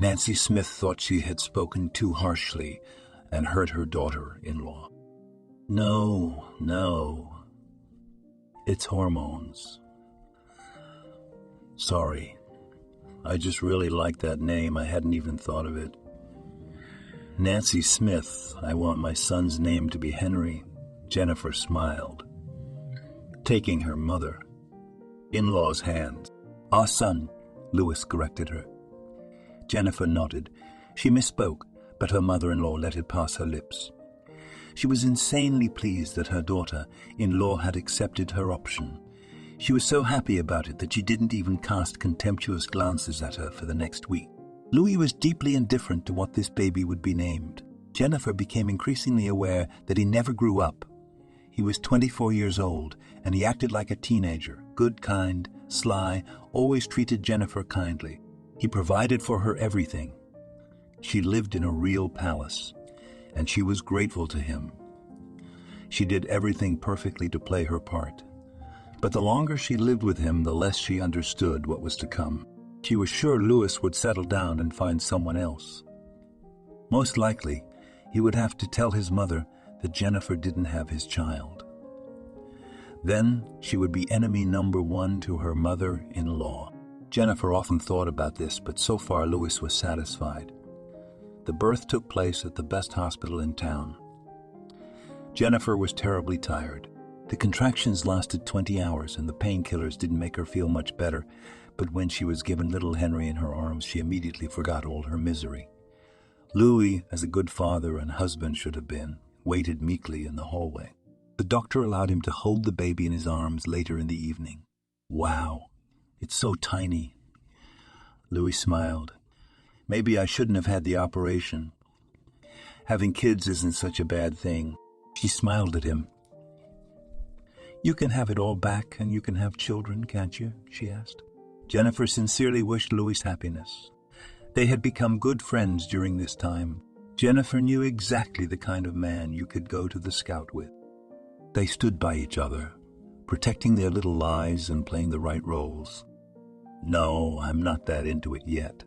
[SPEAKER 1] Nancy Smith thought she had spoken too harshly and hurt her daughter-in-law. No. It's hormones. Sorry. I just really like that name. I hadn't even thought of it. Nancy Smith. I want my son's name to be Henry. Jennifer smiled, taking her mother-in-law's hand. "Our son," Louis corrected her. Jennifer nodded. She misspoke, but her mother-in-law let it pass her lips. She was insanely pleased that her daughter-in-law had accepted her option. She was so happy about it that she didn't even cast contemptuous glances at her for the next week. Louis was deeply indifferent to what this baby would be named. Jennifer became increasingly aware that he never grew up. He was 24 years old, and he acted like a teenager, good, kind, sly, always treated Jennifer kindly. He provided for her everything. She lived in a real palace. and she was grateful to him. She did everything perfectly to play her part. But the longer she lived with him, the less she understood what was to come. She was sure Louis would settle down and find someone else. Most likely, he would have to tell his mother that Jennifer didn't have his child. Then she would be enemy number one to her mother-in-law. Jennifer often thought about this, but so far Louis was satisfied. The birth took place at the best hospital in town. Jennifer was terribly tired. The contractions lasted 20 hours, and the painkillers didn't make her feel much better, but when she was given little Henry in her arms, she immediately forgot all her misery. Louis, as a good father and husband should have been, waited meekly in the hallway. The doctor allowed him to hold the baby in his arms later in the evening. "Wow, it's so tiny." Louis smiled. "Maybe I shouldn't have had the operation. Having kids isn't such a bad thing." She smiled at him. "You can have it all back and you can have children, can't you?" she asked. Jennifer sincerely wished Louis happiness. They had become good friends during this time. Jennifer knew exactly the kind of man you could go to the Scout with. They stood by each other, protecting their little lives and playing the right roles. "No, I'm not that into it yet."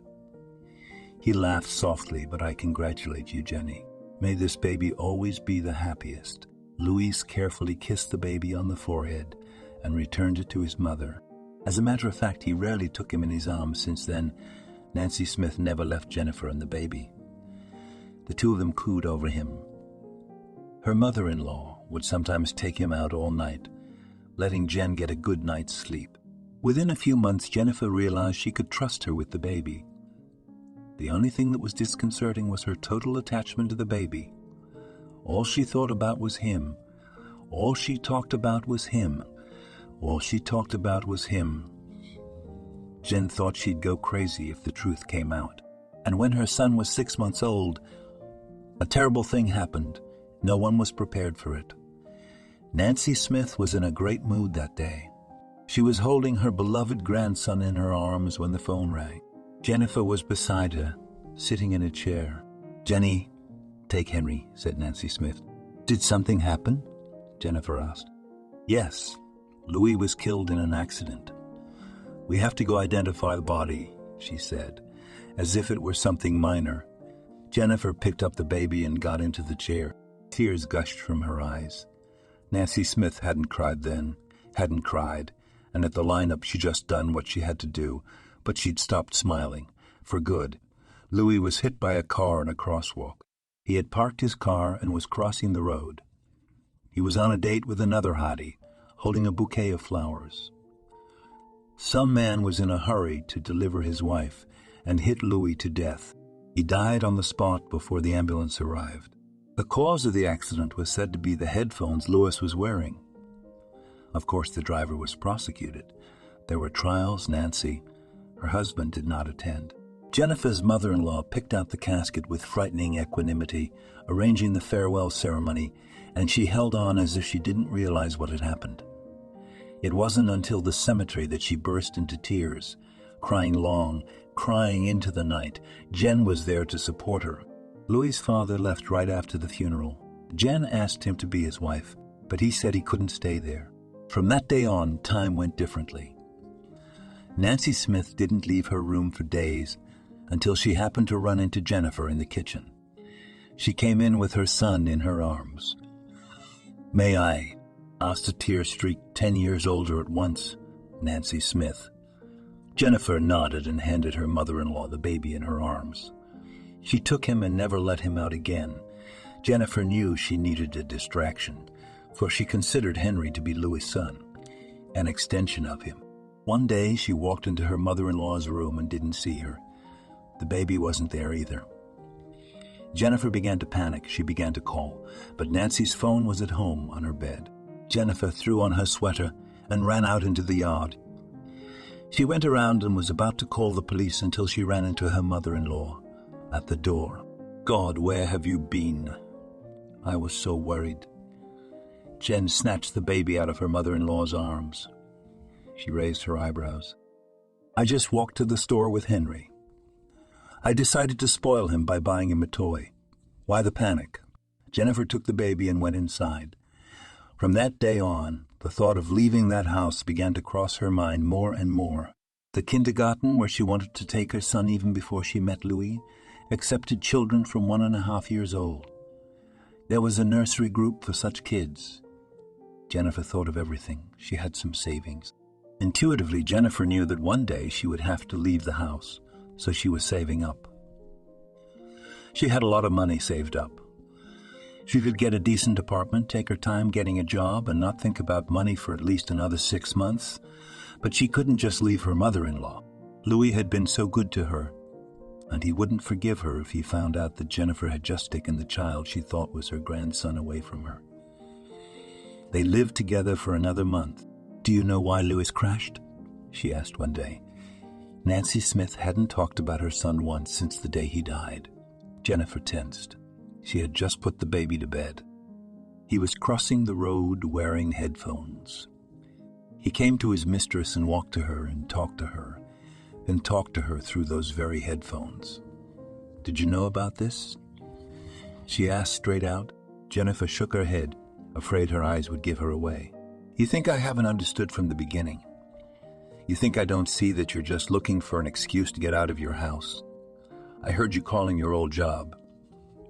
[SPEAKER 1] He laughed softly, "But I congratulate you, Jenny. May this baby always be the happiest." Louis carefully kissed the baby on the forehead and returned it to his mother. As a matter of fact, he rarely took him in his arms since then. Nancy Smith never left Jennifer and the baby. The two of them cooed over him. Her mother-in-law would sometimes take him out all night, letting Jen get a good night's sleep. Within a few months, Jennifer realized she could trust her with the baby. The only thing that was disconcerting was her total attachment to the baby. All she thought about was him. All she talked about was him. All she talked about was him. Jen thought she'd go crazy if the truth came out. And when her son was 6 months old, a terrible thing happened. No one was prepared for it. Nancy Smith was in a great mood that day. She was holding her beloved grandson in her arms when the phone rang. Jennifer was beside her, sitting in a chair. "Jenny, take Henry," said Nancy Smith. "Did something happen?" Jennifer asked. "Yes, Louis was killed in an accident. We have to go identify the body," she said, as if it were something minor. Jennifer picked up the baby and got into the chair. Tears gushed from her eyes. Nancy Smith hadn't cried then, and at the lineup she'd just done what she had to do, but she'd stopped smiling, for good. Louis was hit by a car in a crosswalk. He had parked his car and was crossing the road. He was on a date with another hottie, holding a bouquet of flowers. Some man was in a hurry to deliver his wife and hit Louis to death. He died on the spot before the ambulance arrived. The cause of the accident was said to be the headphones Louis was wearing. Of course, the driver was prosecuted. There were trials. Nancy, her husband, did not attend. Jennifer's mother-in-law picked out the casket with frightening equanimity, arranging the farewell ceremony, and she held on as if she didn't realize what had happened. It wasn't until the cemetery that she burst into tears, crying long, crying into the night. Jen was there to support her. Louis's father left right after the funeral. Jen asked him to be his wife, but he said he couldn't stay there. From that day on, time went differently. Nancy Smith didn't leave her room for days until she happened to run into Jennifer in the kitchen. She came in with her son in her arms. "May I?" asked a tear-streaked 10 years older at once, Nancy Smith. Jennifer nodded and handed her mother-in-law the baby in her arms. She took him and never let him out again. Jennifer knew she needed a distraction, for she considered Henry to be Louis' son, an extension of him. One day she walked into her mother-in-law's room and didn't see her. The baby wasn't there either. Jennifer began to panic. She began to call, but Nancy's phone was at home on her bed. Jennifer threw on her sweater and ran out into the yard. She went around and was about to call the police until she ran into her mother-in-law at the door. "God, where have you been? I was so worried." Jen snatched the baby out of her mother-in-law's arms. She raised her eyebrows. "I just walked to the store with Henry. I decided to spoil him by buying him a toy. Why the panic?" Jennifer took the baby and went inside. From that day on, the thought of leaving that house began to cross her mind more and more. The kindergarten, where she wanted to take her son even before she met Louis, accepted children from 1.5 years old. There was a nursery group for such kids. Jennifer thought of everything. She had some savings. Intuitively, Jennifer knew that one day she would have to leave the house, so she was saving up. She had a lot of money saved up. She could get a decent apartment, take her time getting a job, and not think about money for at least another 6 months. But she couldn't just leave her mother-in-law. Louis had been so good to her, and he wouldn't forgive her if he found out that Jennifer had just taken the child she thought was her grandson away from her. They lived together for another month. "Do you know why Louis crashed?" she asked one day. Nancy Smith hadn't talked about her son once since the day he died. Jennifer tensed. She had just put the baby to bed. He was crossing the road wearing headphones. He came to his mistress and walked to her and talked to her, then talked to her through those very headphones. "Did you know about this?" she asked straight out. Jennifer shook her head, afraid her eyes would give her away. "You think I haven't understood from the beginning? You think I don't see that you're just looking for an excuse to get out of your house? I heard you calling your old job."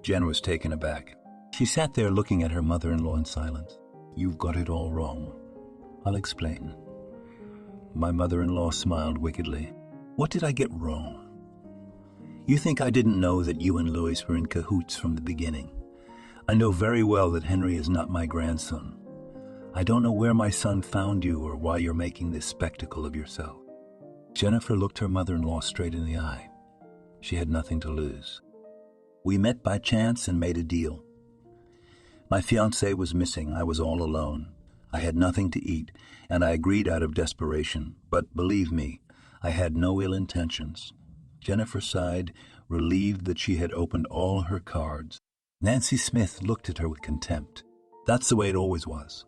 [SPEAKER 1] Jen was taken aback. She sat there looking at her mother-in-law in silence. "You've got it all wrong. I'll explain." My mother-in-law smiled wickedly. "What did I get wrong? You think I didn't know that you and Louis were in cahoots from the beginning? I know very well that Henry is not my grandson. I don't know where my son found you or why you're making this spectacle of yourself." Jennifer looked her mother-in-law straight in the eye. She had nothing to lose. "We met by chance and made a deal. My fiancé was missing. I was all alone. I had nothing to eat, and I agreed out of desperation. But believe me, I had no ill intentions." Jennifer sighed, relieved that she had opened all her cards. Nancy Smith looked at her with contempt. "That's the way it always was.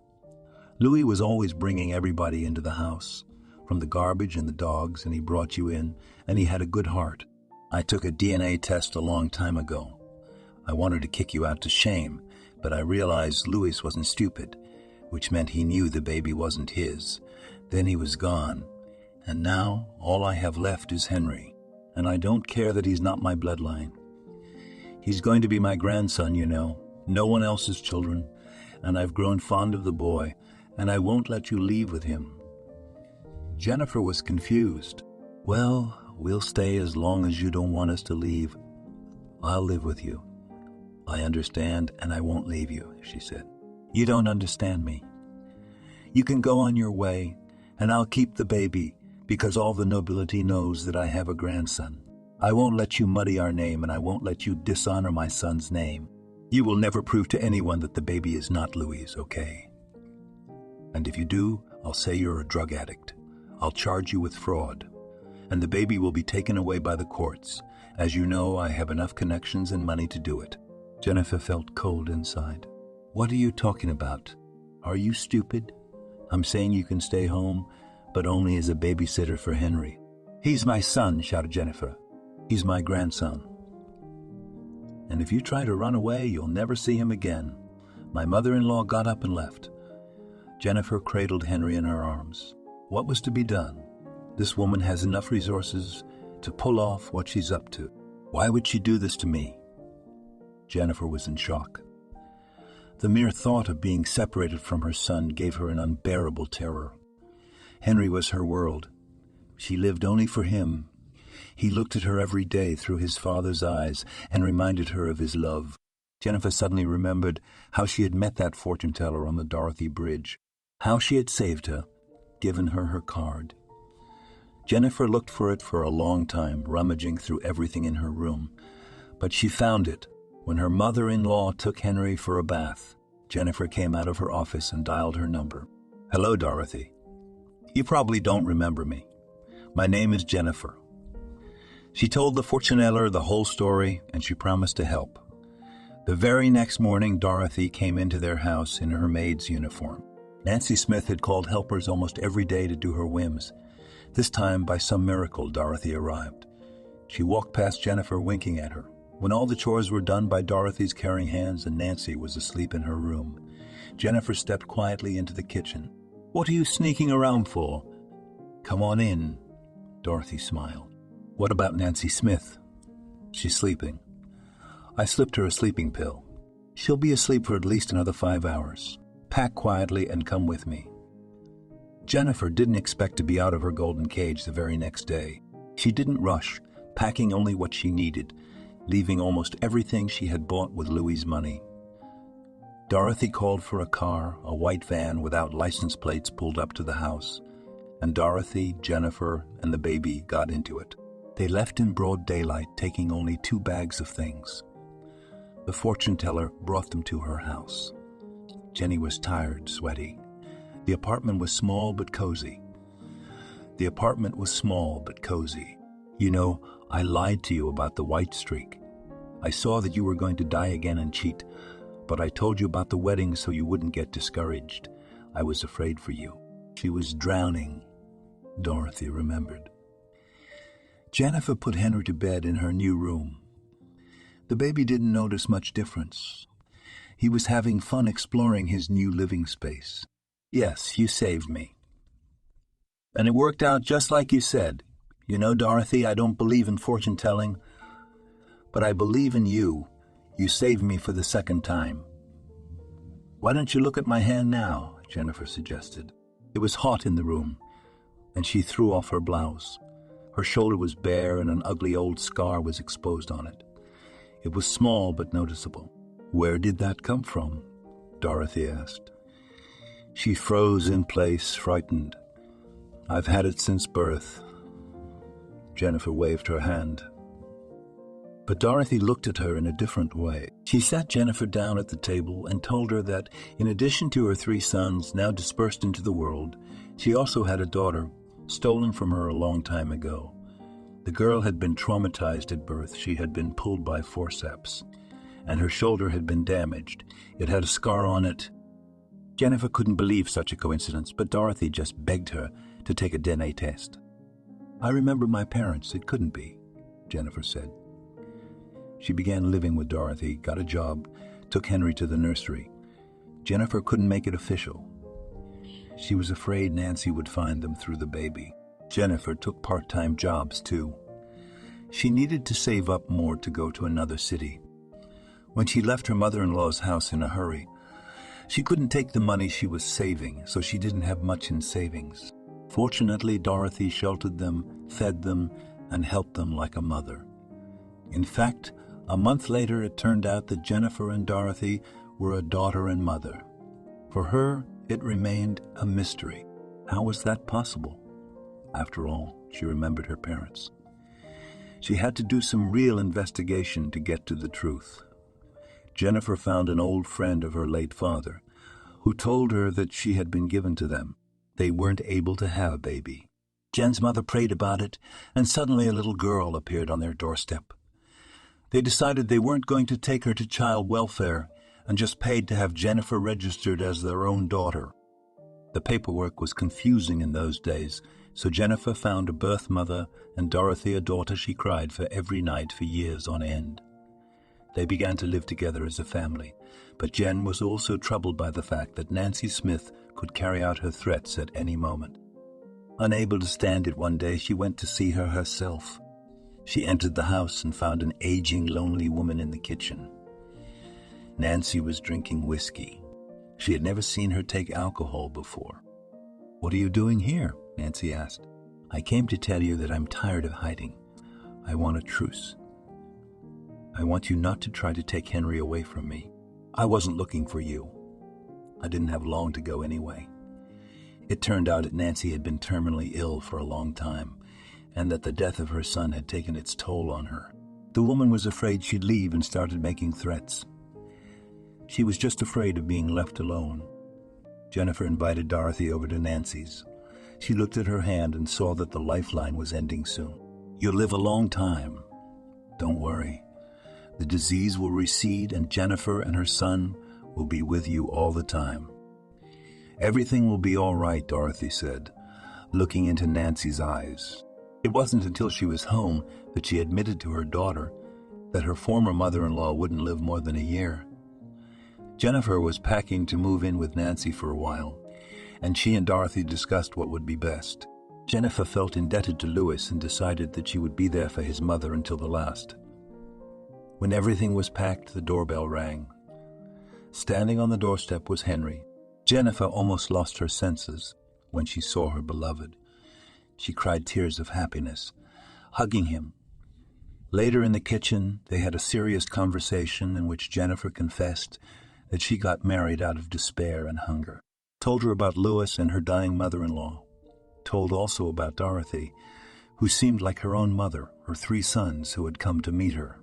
[SPEAKER 1] Louis was always bringing everybody into the house, from the garbage and the dogs, and he brought you in, and he had a good heart. I took a DNA test a long time ago. I wanted to kick you out to shame, but I realized Louis wasn't stupid, which meant he knew the baby wasn't his. Then he was gone, and now all I have left is Henry, and I don't care that he's not my bloodline. He's going to be my grandson, you know, no one else's children, and I've grown fond of the boy, and I won't let you leave with him." Jennifer was confused. "Well, we'll stay as long as you don't want us to leave. I'll live with you. I understand, and I won't leave you," she said. "You don't understand me. You can go on your way, and I'll keep the baby, because all the nobility knows that I have a grandson. I won't let you muddy our name, and I won't let you dishonor my son's name. You will never prove to anyone that the baby is not Louis, okay? And if you do, I'll say you're a drug addict. I'll charge you with fraud, and the baby will be taken away by the courts. As you know, I have enough connections and money to do it." Jennifer felt cold inside. "What are you talking about? Are you stupid? I'm saying you can stay home, but only as a babysitter for Henry." "He's my son," shouted Jennifer. "He's my grandson. And if you try to run away, you'll never see him again." My mother-in-law got up and left. Jennifer cradled Henry in her arms. What was to be done? This woman has enough resources to pull off what she's up to. Why would she do this to me? Jennifer was in shock. The mere thought of being separated from her son gave her an unbearable terror. Henry was her world. She lived only for him. He looked at her every day through his father's eyes and reminded her of his love. Jennifer suddenly remembered how she had met that fortune-teller on the Dorothy Bridge, how she had saved her, given her her card. Jennifer looked for it for a long time, rummaging through everything in her room. But she found it when her mother-in-law took Henry for a bath. Jennifer came out of her office and dialed her number. "Hello, Dorothy. You probably don't remember me. My name is Jennifer." She told the fortune-teller the whole story, and she promised to help. The very next morning, Dorothy came into their house in her maid's uniform. Nancy Smith had called helpers almost every day to do her whims. This time, by some miracle, Dorothy arrived. She walked past Jennifer, winking at her. When all the chores were done by Dorothy's caring hands and Nancy was asleep in her room, Jennifer stepped quietly into the kitchen. "What are you sneaking around for?" "Come on in," Dorothy smiled. "What about Nancy Smith?" "She's sleeping. I slipped her a sleeping pill. She'll be asleep for at least another 5 hours. Pack quietly and come with me." Jennifer didn't expect to be out of her golden cage the very next day. She didn't rush, packing only what she needed, leaving almost everything she had bought with Louie's money. Dorothy called for a car. A white van without license plates pulled up to the house, and Dorothy, Jennifer, and the baby got into it. They left in broad daylight, taking only 2 bags of things. The fortune teller brought them to her house. Jenny was tired, sweaty. The apartment was small but cozy. "You know, I lied to you about the white streak. I saw that you were going to die again and cheat, but I told you about the wedding so you wouldn't get discouraged. I was afraid for you." She was drowning, Dorothy remembered. Jennifer put Henry to bed in her new room. The baby didn't notice much difference. He was having fun exploring his new living space. "Yes, you saved me. And it worked out just like you said. You know, Dorothy, I don't believe in fortune-telling, but I believe in you. You saved me for the second time." "Why don't you look at my hand now?" Jennifer suggested. It was hot in the room, and she threw off her blouse. Her shoulder was bare and an ugly old scar was exposed on it. It was small but noticeable. "Where did that come from?" Dorothy asked. She froze in place, frightened. "I've had it since birth." Jennifer waved her hand. But Dorothy looked at her in a different way. She sat Jennifer down at the table and told her that, in addition to her 3 sons now dispersed into the world, she also had a daughter, stolen from her a long time ago. The girl had been traumatized at birth. She had been pulled by forceps, and her shoulder had been damaged. It had a scar on it. Jennifer couldn't believe such a coincidence, but Dorothy just begged her to take a DNA test. "I remember my parents. It couldn't be," Jennifer said. She began living with Dorothy, got a job, took Henry to the nursery. Jennifer couldn't make it official. She was afraid Nancy would find them through the baby. Jennifer took part-time jobs, too. She needed to save up more to go to another city. When she left her mother-in-law's house in a hurry, she couldn't take the money she was saving, so she didn't have much in savings. Fortunately, Dorothy sheltered them, fed them, and helped them like a mother. In fact, a month later it turned out that Jennifer and Dorothy were a daughter and mother. For her, it remained a mystery. How was that possible? After all, she remembered her parents. She had to do some real investigation to get to the truth. Jennifer found an old friend of her late father, who told her that she had been given to them. They weren't able to have a baby. Jen's mother prayed about it, and suddenly a little girl appeared on their doorstep. They decided they weren't going to take her to child welfare and just paid to have Jennifer registered as their own daughter. The paperwork was confusing in those days, so Jennifer found a birth mother and Dorothy a daughter she cried for every night for years on end. They began to live together as a family, but Jen was also troubled by the fact that Nancy Smith could carry out her threats at any moment. Unable to stand it one day, she went to see her herself. She entered the house and found an aging, lonely woman in the kitchen. Nancy was drinking whiskey. She had never seen her take alcohol before. "What are you doing here?" Nancy asked. "I came to tell you that I'm tired of hiding. I want a truce. I want you not to try to take Henry away from me. I wasn't looking for you. I didn't have long to go anyway." It turned out that Nancy had been terminally ill for a long time, and that the death of her son had taken its toll on her. The woman was afraid she'd leave and started making threats. She was just afraid of being left alone. Jennifer invited Dorothy over to Nancy's. She looked at her hand and saw that the lifeline was ending soon. "You'll live a long time. Don't worry. The disease will recede and Jennifer and her son will be with you all the time." "Everything will be all right," Dorothy said, looking into Nancy's eyes. It wasn't until she was home that she admitted to her daughter that her former mother-in-law wouldn't live more than a year. Jennifer was packing to move in with Nancy for a while, and she and Dorothy discussed what would be best. Jennifer felt indebted to Louis and decided that she would be there for his mother until the last. When everything was packed, the doorbell rang. Standing on the doorstep was Henry. Jennifer almost lost her senses when she saw her beloved. She cried tears of happiness, hugging him. Later in the kitchen, they had a serious conversation in which Jennifer confessed that she got married out of despair and hunger. Told her about Louis and her dying mother-in-law. Told also about Dorothy, who seemed like her own mother, her 3 sons who had come to meet her.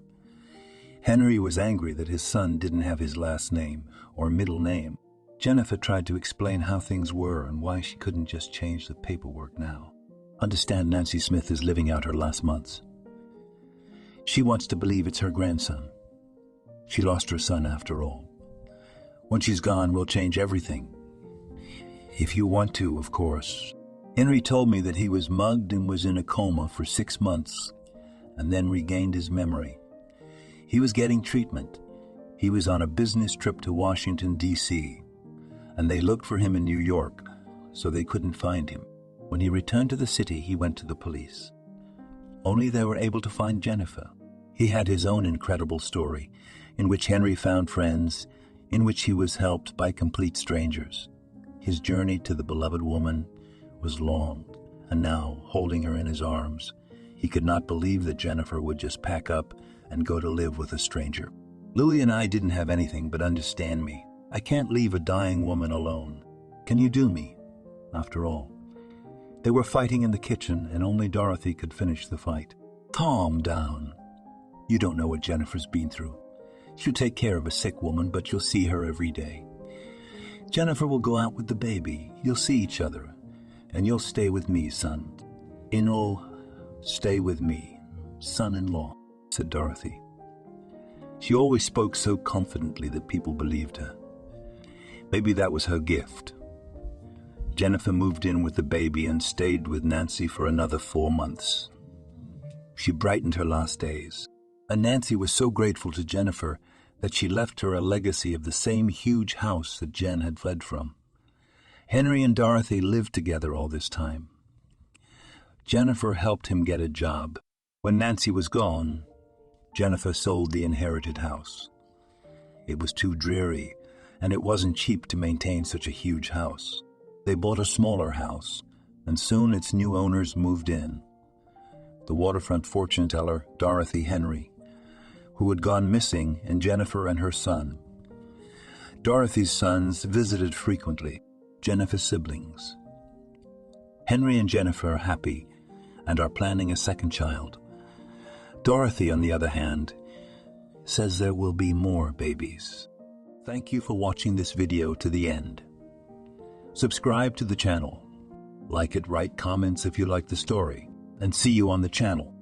[SPEAKER 1] Henry was angry that his son didn't have his last name or middle name. Jennifer tried to explain how things were and why she couldn't just change the paperwork now. Understand, Nancy Smith is living out her last months. She wants to believe it's her grandson. She lost her son after all. When she's gone, we'll change everything. If you want to, of course. Henry told me that he was mugged and was in a coma for 6 months and then regained his memory. He was getting treatment. He was on a business trip to Washington, D.C., and they looked for him in New York, so they couldn't find him. When he returned to the city, he went to the police. Only they were able to find Jennifer. He had his own incredible story, in which Henry found friends, in which he was helped by complete strangers. His journey to the beloved woman was long, and now, holding her in his arms, he could not believe that Jennifer would just pack up and go to live with a stranger. Louis and I didn't have anything, but understand me. I can't leave a dying woman alone. Can you do me? After all, they were fighting in the kitchen, and only Dorothy could finish the fight. Calm down. You don't know what Jennifer's been through. She'll take care of a sick woman, but you'll see her every day. Jennifer will go out with the baby. You'll see each other, and you'll stay with me, son. You'll stay with me, son-in-law, said Dorothy. She always spoke so confidently that people believed her. Maybe that was her gift. Jennifer moved in with the baby and stayed with Nancy for another 4 months. She brightened her last days, and Nancy was so grateful to Jennifer that she left her a legacy of the same huge house that Jen had fled from. Henry and Dorothy lived together all this time. Jennifer helped him get a job. When Nancy was gone, Jennifer sold the inherited house. It was too dreary, and it wasn't cheap to maintain such a huge house. They bought a smaller house, and soon its new owners moved in. The waterfront fortune teller, Dorothy Henry, who had gone missing, and Jennifer and her son. Dorothy's sons visited frequently, Jennifer's siblings. Henry and Jennifer are happy and are planning a second child. Dorothy, on the other hand, says there will be more babies. Thank you for watching this video to the end. Subscribe to the channel. Like it, write comments if you like the story, and see you on the channel.